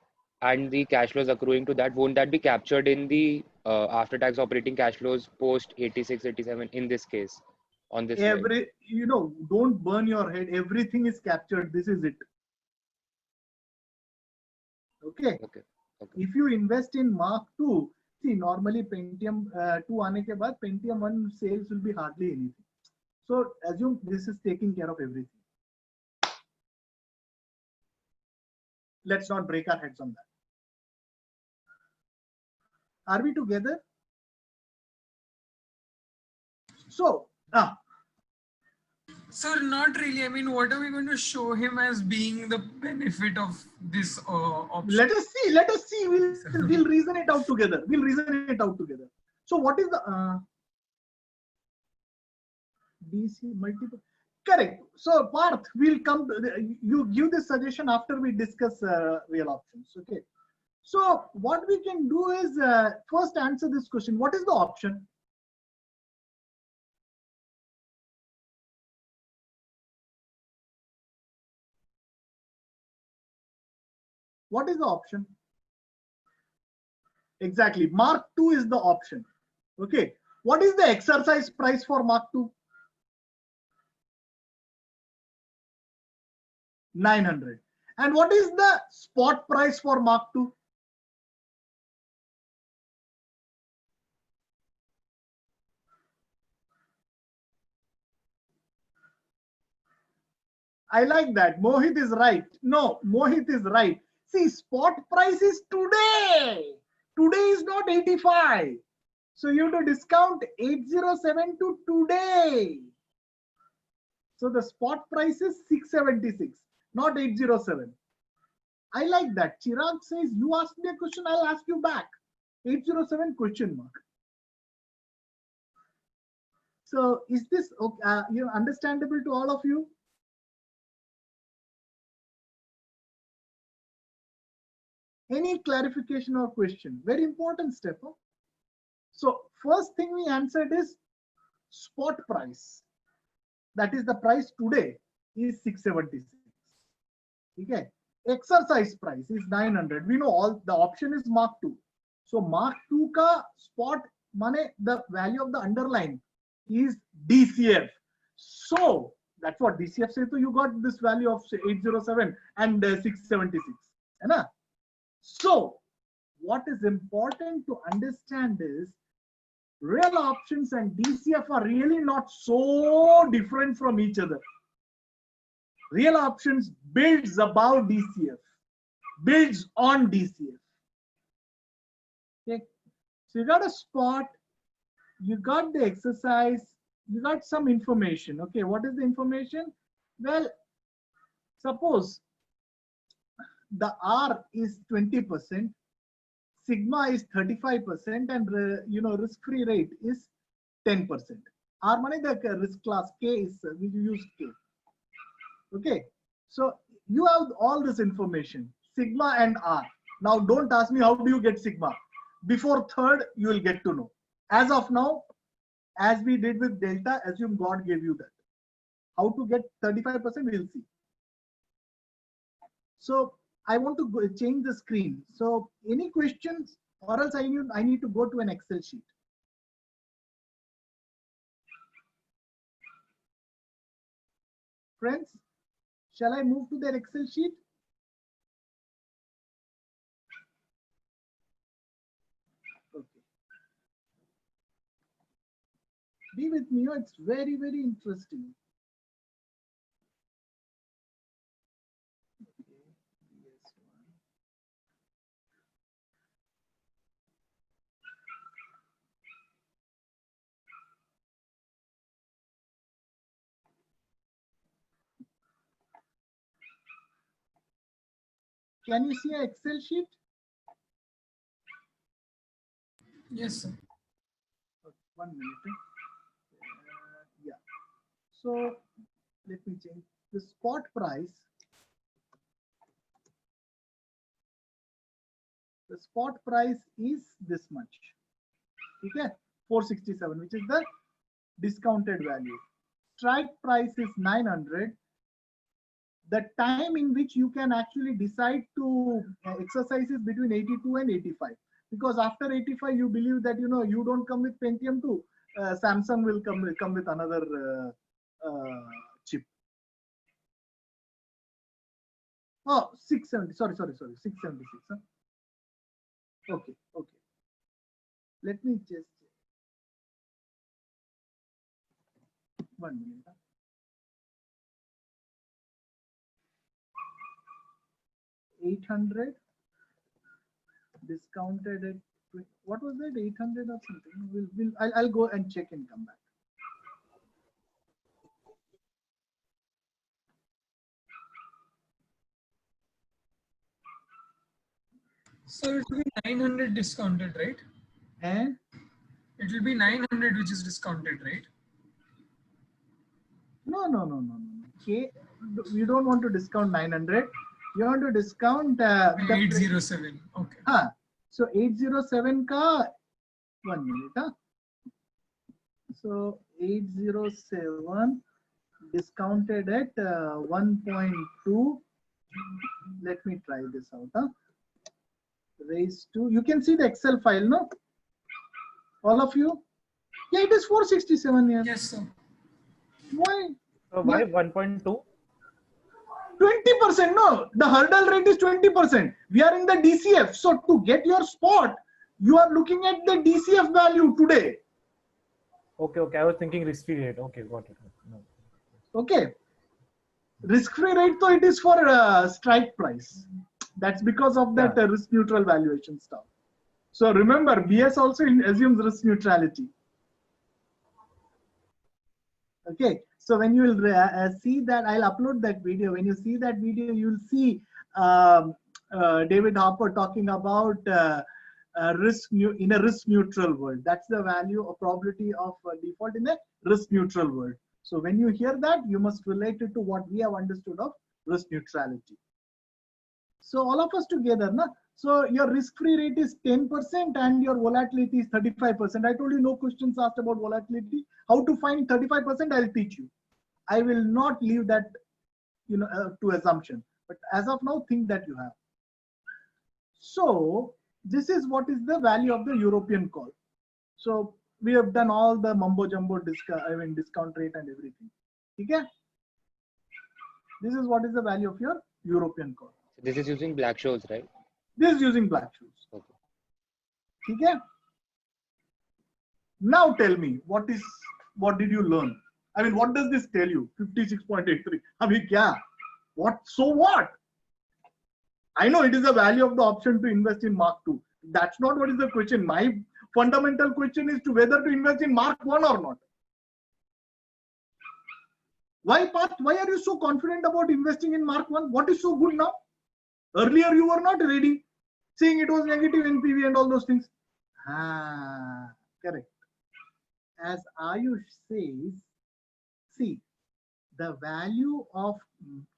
and the cash flows accruing to that, won't that be captured in the after-tax operating cash flows post 86, 87 in this case? On this slide? You know, don't burn your head. Everything is captured. This is it. Okay. If you invest in Mark 2, see, normally Pentium 2 aane ke baad, Pentium 1 sales will be hardly anything. So assume this is taking care of everything. Let's not break our heads on that. Are we together? So, Sir, not really. I mean, what are we going to show him as being the benefit of this option? Let us see. We'll reason it out together. So what is the DC multiple? Correct. So Parth, we'll come to you give this suggestion after we discuss real options. Okay. So what we can do is first answer this question. What is the option? What is the option? Exactly. Mark 2 is the option. Okay. What is the exercise price for Mark 2? 900. And what is the spot price for Mark 2? I like that. Mohit is right. No, Mohit is right. See, spot price is today. Today is not 85. So you have to discount 807 to today. So the spot price is 676, not 807. I like that. Chirag says, you ask me a question, I'll ask you back. 807 question mark. So is this understandable to all of you? Any clarification or question? Very important step. Huh? So first thing we answered is spot price. That is the price today is 676. Okay. Exercise price is 900. We know all the option is Mark 2. So Mark 2 ka spot money, the value of the underlying is DCF. So that's what DCF says. So you got this value of 807 and 676. Right? So what is important to understand is real options and DCF are really not so different from each other. Real options builds above DCF, builds on DCF. Okay, so you got a spot, you got the exercise, you got some information. Okay, what is the information? Well, suppose the R is 20%, sigma is 35%, and risk-free rate is 10%. R money the risk class K is we use K. Okay, so you have all this information, sigma and R. Now don't ask me how do you get sigma. Before third, you will get to know. As of now, as we did with delta, assume God gave you that. How to get 35%, we'll see. So I want to change the screen. So any questions, or else I need to go to an Excel sheet. Friends, shall I move to their Excel sheet? Okay. Be with me, it's very, very interesting. Can you see an Excel sheet? Yes, sir. Okay, 1 minute. Yeah. So let me change the spot price. The spot price is this much. Okay, 467, which is the discounted value. Strike price is 900. The time in which you can actually decide to exercise is between 82 and 85, because after 85 you believe that you don't come with Pentium 2, Samsung will come with another chip. Oh, 670, sorry, 676. Huh? Okay. Let me just 1 minute. Huh? $800 discounted at what was that? 800 or something. I'll go and check and come back. So it will be 900 discounted, right? And it will be 900 which is discounted, right? No. Okay, you don't want to discount 900. You want to discount 807. Okay. So 807 ka 1 minute. Huh? So 807 discounted at 1.2. Let me try this out. Huh? Raised to, you can see the Excel file, no? All of you? Yeah, it is 467 here. Yes, sir. Why? Why 1.2? 20%, no, the hurdle rate is 20%. We are in the DCF. So to get your spot, you are looking at the DCF value today. Okay. I was thinking risk-free rate. Okay, got it. No. Okay. Risk-free rate, though, it is for strike price. That's because of that risk-neutral valuation stuff. So remember, BS also assumes risk neutrality. Okay, so when you will see that, I'll upload that video. When you see that video, you'll see David Harper talking about in a risk neutral world. That's the value or probability of default in a risk neutral world. So when you hear that, you must relate it to what we have understood of risk neutrality. So all of us together, na? So your risk-free rate is 10% and your volatility is 35%. I told you no questions asked about volatility. How to find 35%, I'll teach you. I will not leave that to assumption. But as of now, think that you have. So this is what is the value of the European call. So we have done all the mumbo jumbo discount rate and everything. Okay? This is what is the value of your European call. This is using Black-Scholes, right? This is using Black-Scholes. Okay. Okay? Now tell me, what did you learn? I mean, what does this tell you? 56.83. I mean, yeah. What? So what? I know it is the value of the option to invest in Mark II. That's not what is the question. My fundamental question is to whether to invest in Mark I or not. Why, Parth? Why are you so confident about investing in Mark I? What is so good now? Earlier, you were not ready, saying it was negative NPV and all those things. Correct. As Ayush says, see, the value of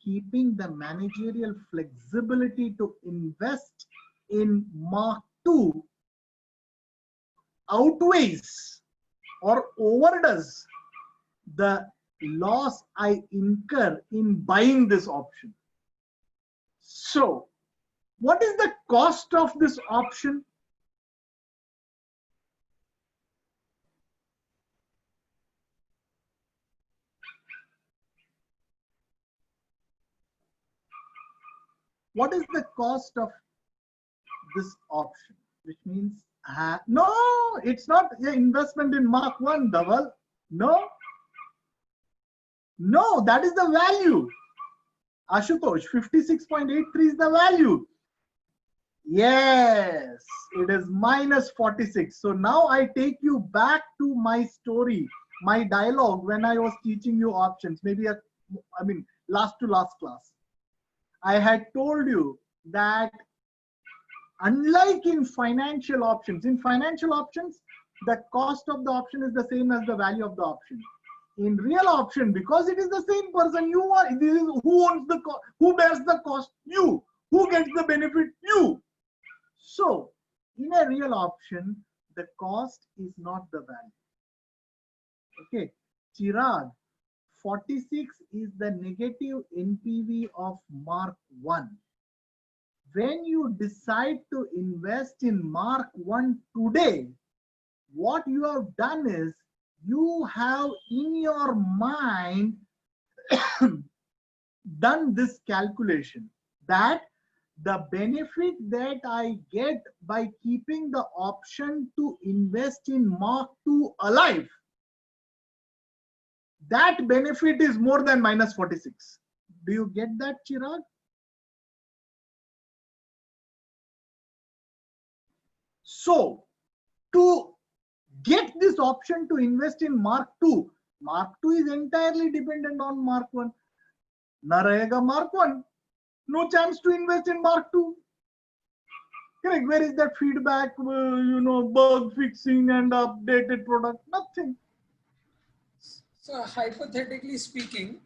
keeping the managerial flexibility to invest in Mark II outweighs or overdoes the loss I incur in buying this option. So, what is the cost of this option? What is the cost of this option? Which means, no, it's not an investment in Mark I, Dhaval. No. No, that is the value. Ashutosh, 56.83 is the value. Yes, it is minus 46. So now I take you back to my story, my dialogue when I was teaching you options, maybe last to last class. I had told you that unlike in financial options, the cost of the option is the same as the value of the option. In real option, because it is the same person, this is who owns the cost, who bears the cost? You. Who gets the benefit? You. So, in a real option, the cost is not the value. Okay, Chirag, 46 is the negative NPV of Mark I. When you decide to invest in Mark I today, what you have done is you have in your mind done this calculation that the benefit that I get by keeping the option to invest in Mark II alive, that benefit is more than minus 46. Do you get that, Chirag? So, to get this option to invest in Mark II is entirely dependent on Mark I. Na rahega Mark I, no chance to invest in Mark II. Correct. Where is that feedback, bug fixing and updated product? Nothing. So hypothetically speaking,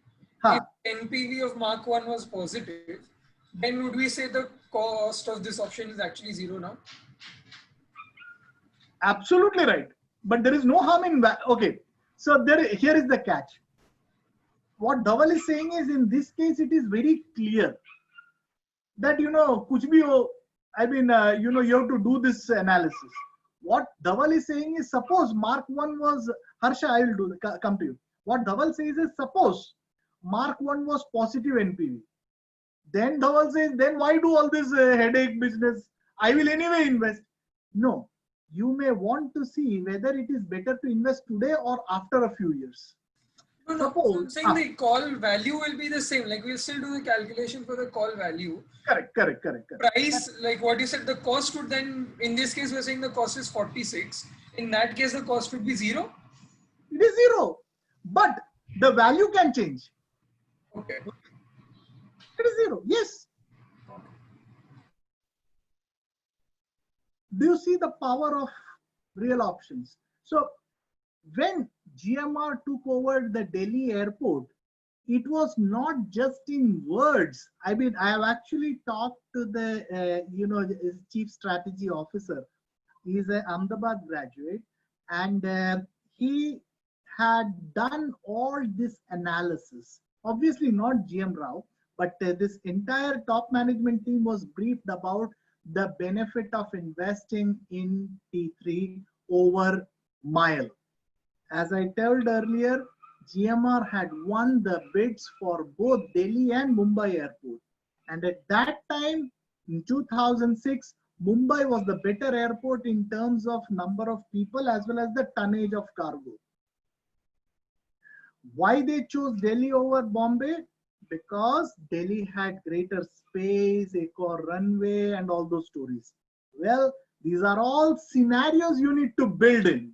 if NPV of Mark I was positive, then would we say the cost of this option is actually zero now? Absolutely right. But there is no harm in that. Okay. So here is the catch. What Dhaval is saying is, in this case, it is very clear that, kuch bhi ho, you have to do this analysis. What Dhaval is saying is, suppose Mark I was, Harsha, I will come to you. What Dhaval says is, suppose Mark I was positive NPV. Then Dhaval says, then why do all this headache business? I will anyway invest. No, you may want to see whether it is better to invest today or after a few years. No, no. So I'm saying the call value will be the same. Like we'll still do the calculation for the call value. Correct. Price, like what you said, the cost would then, in this case, we're saying the cost is 46. In that case, the cost would be 0. It is 0, but the value can change. Okay. It is 0. Yes. Do you see the power of real options? So when GMR took over the Delhi airport, it was not just in words. I mean, I have actually talked to the chief strategy officer. He is an Ahmedabad graduate, and he had done all this analysis. Obviously not GM Rao, but this entire top management team was briefed about the benefit of investing in T3 over mile. As I told earlier, GMR had won the bids for both Delhi and Mumbai airport. And at that time, in 2006, Mumbai was the better airport in terms of number of people as well as the tonnage of cargo. Why they chose Delhi over Bombay? Because Delhi had greater space, eco runway, and all those stories. Well, these are all scenarios you need to build in.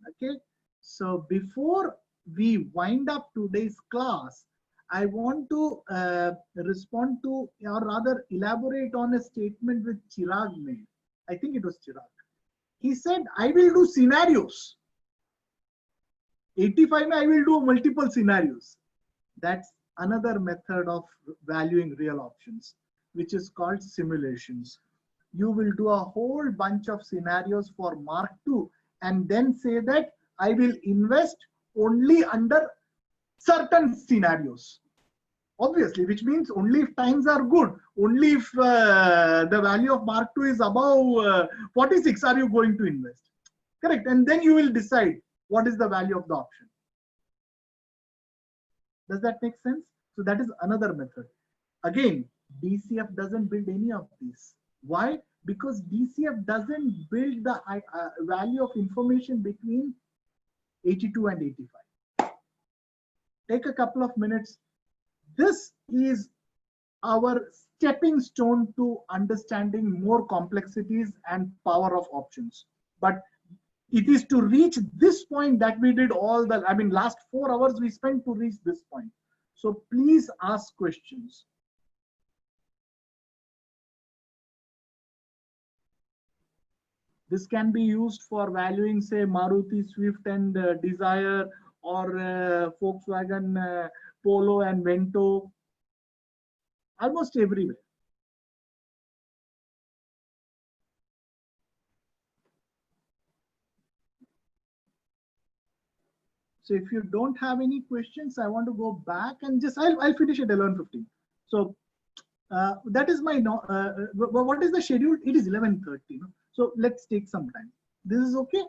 Okay, so before we wind up today's class, I want to respond to, or rather elaborate on a statement which Chirag made. I think it was Chirag. He said, I will do scenarios. 85, I will do multiple scenarios. That's another method of valuing real options, which is called simulations. You will do a whole bunch of scenarios for Mark II and then say that I will invest only under certain scenarios. Obviously, which means only if times are good, only if the value of Mark II is above 46 are you going to invest. Correct. And then you will decide what is the value of the option. Does that make sense? So that is another method. Again, DCF doesn't build any of these. Why? Because DCF doesn't build the value of information between 82 and 85. Take a couple of minutes. This is our stepping stone to understanding more complexities and power of options. But it is to reach this point that we did all the, last 4 hours we spent to reach this point. So please ask questions. This can be used for valuing, say, Maruti Swift and Desire, or Volkswagen Polo and Vento, almost everywhere. So if you don't have any questions, I want to go back and just, I'll finish at 11:15. So that is my, what is the schedule? It is 11:30. No? So let's take some time. This is okay?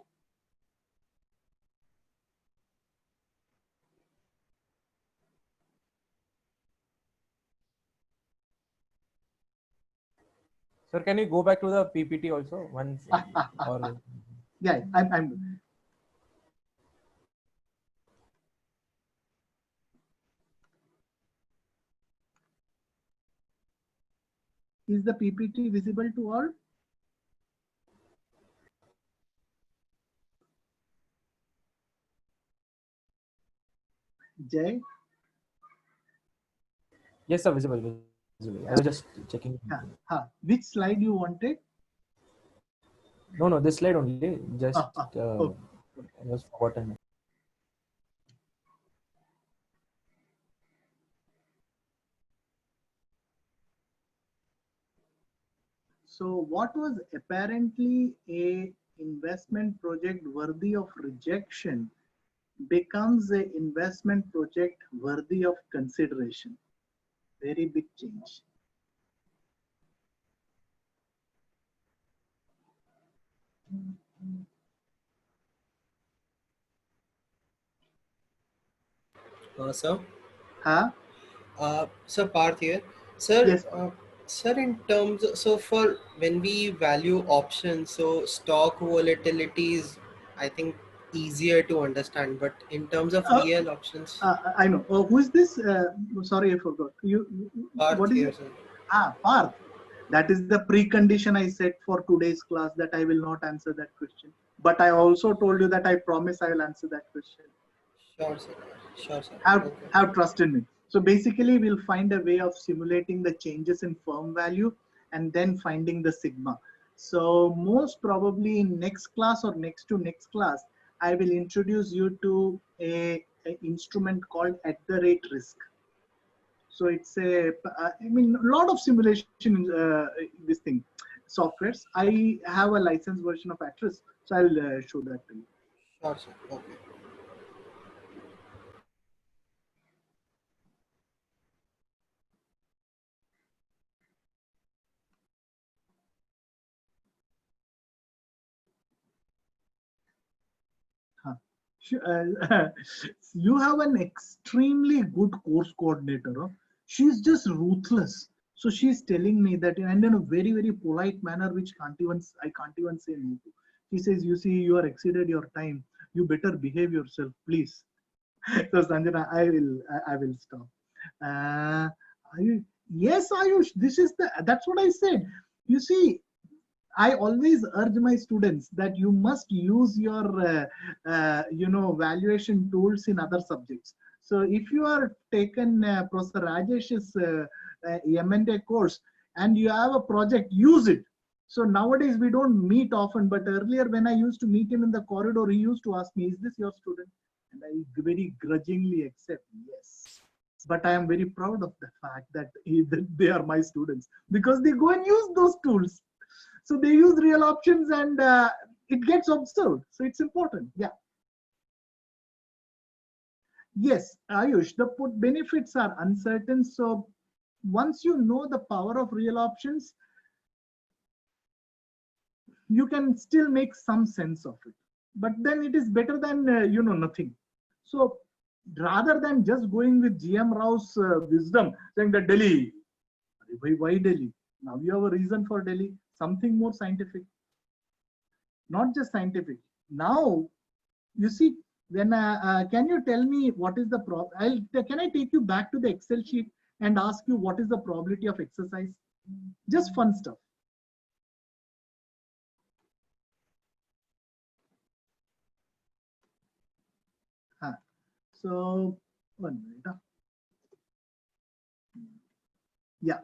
Sir, can you go back to the PPT also once? Or yeah, I'm Is the PPT visible to all? Jay? Yes, sir, visible. I was just checking. Which slide you wanted? No, this slide only. Just okay. I was forgotten. So what was apparently a investment project worthy of rejection becomes an investment project worthy of consideration. Very big change. Sir? Huh? Sir, Parth here. Sir, yes. Sir, in terms of, so for when we value options, so stock volatility is, I think, easier to understand, but in terms of real options. I know. Who is this? Sorry, I forgot. What is Here, it? sir. Parth. That is the precondition I set for today's class, that I will not answer that question. But I also told you that I promise I will answer that question. Sure, sir. Sure, sir. Have trust in me. So basically, we'll find a way of simulating the changes in firm value and then finding the sigma. So most probably in next class or next to next class, I will introduce you to a instrument called at the rate risk. So it's I mean, a lot of simulation in this thing, softwares. I have a licensed version of Actress, so I'll show that to you. Sure, sir. Okay. You have an extremely good course coordinator. Huh? She's just ruthless. So she's telling me that, and in a very, very polite manner, which I can't even say no to. She says, "You see, you are exceeded your time. You better behave yourself, please." So Sanjana, I will stop. Uh, yes, Ayush, that's what I said. You see, I always urge my students that you must use your valuation tools in other subjects. So if you are taken Professor Rajesh's M&A course and you have a project, use it. So nowadays we don't meet often, but earlier when I used to meet him in the corridor, he used to ask me, "Is this your student?" And I very grudgingly accept, yes. But I am very proud of the fact that they are my students because they go and use those tools. So they use real options and it gets observed. So it's important. Yeah. Yes, Ayush, the put benefits are uncertain. So once you know the power of real options, you can still make some sense of it. But then it is better than, nothing. So rather than just going with GM Rao's wisdom, saying that Delhi, why Delhi? Now you have a reason for Delhi, something more scientific. Not just scientific. Now, you see, when can you tell me what is the can I take you back to the Excel sheet and ask you what is the probability of exercise? Just fun stuff. So 1 minute. Yeah.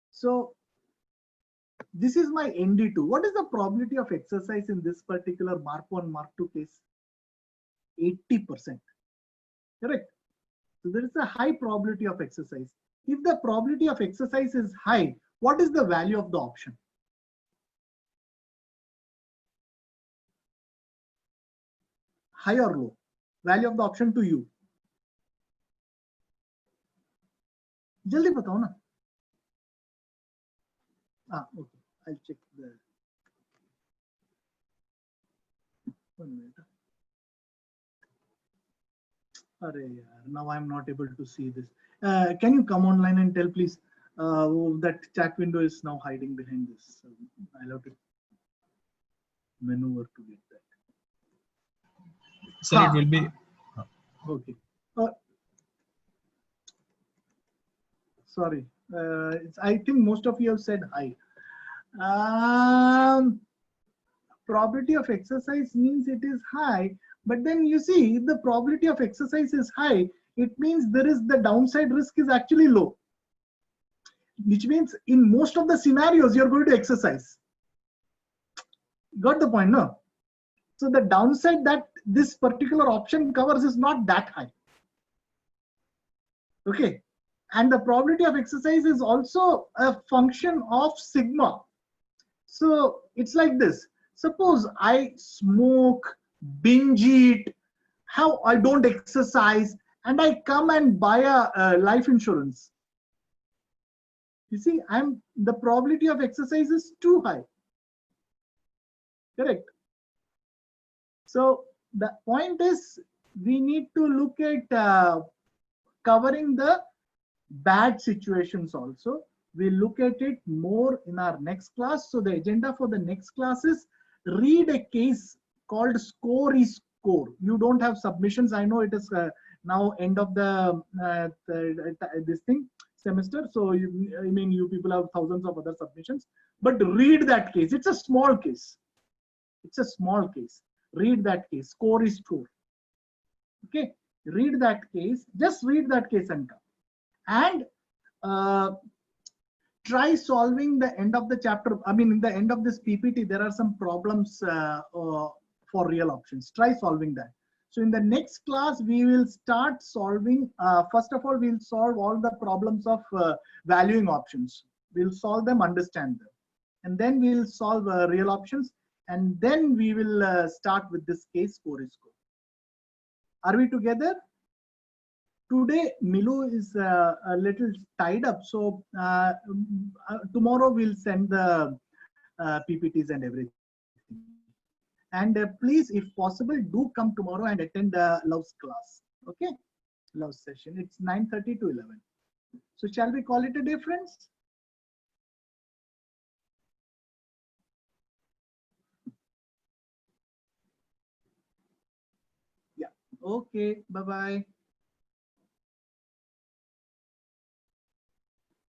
So this is my ND2. What is the probability of exercise in this particular Mark 1, Mark 2 case? 80%. Correct. So there is a high probability of exercise. If the probability of exercise is high, what is the value of the option? High or low? Value of the option to you. जल्दी बताओ ना. Okay. I'll check the 1 minute. Now I'm not able to see this. Can you come online and tell, please? That chat window is now hiding behind this. So I'll have to maneuver to get that. Sir, it will be. Okay. Sorry. I think most of you have said hi. Probability of exercise means it is high, but then you see, if the probability of exercise is high, it means the downside risk is actually low, which means in most of the scenarios you're going to exercise. Got the point, no? So the downside that this particular option covers is not that high. Okay. And the probability of exercise is also a function of sigma. So it's like this. Suppose I smoke, binge eat, how I don't exercise, and I come and buy a life insurance. You see, the probability of exercise is too high. Correct. So the point is, we need to look at covering the bad situations also. We'll look at it more in our next class. So the agenda for the next class is read a case called Score is score. You don't have submissions. I know it is now end of the this thing semester. So I mean, you people have thousands of other submissions, but read that case. It's a small case. It's a small case. Read that case. Score is 4. Okay. Read that case. Just read that case and come. And try solving the end of the chapter. I mean, in the end of this PPT, there are some problems for real options. Try solving that. So in the next class, we will start solving. First of all, we'll solve all the problems of valuing options. We'll solve them, understand them. And then we'll solve real options. And then we will start with this case score is score. Are we together? Today, Milu is a little tied up. So tomorrow we'll send the PPTs and everything. And please, if possible, do come tomorrow and attend the Love's class. Okay? Love's session. It's 9:30 to 11. So shall we call it a day, friends? Yeah. Okay. Bye-bye.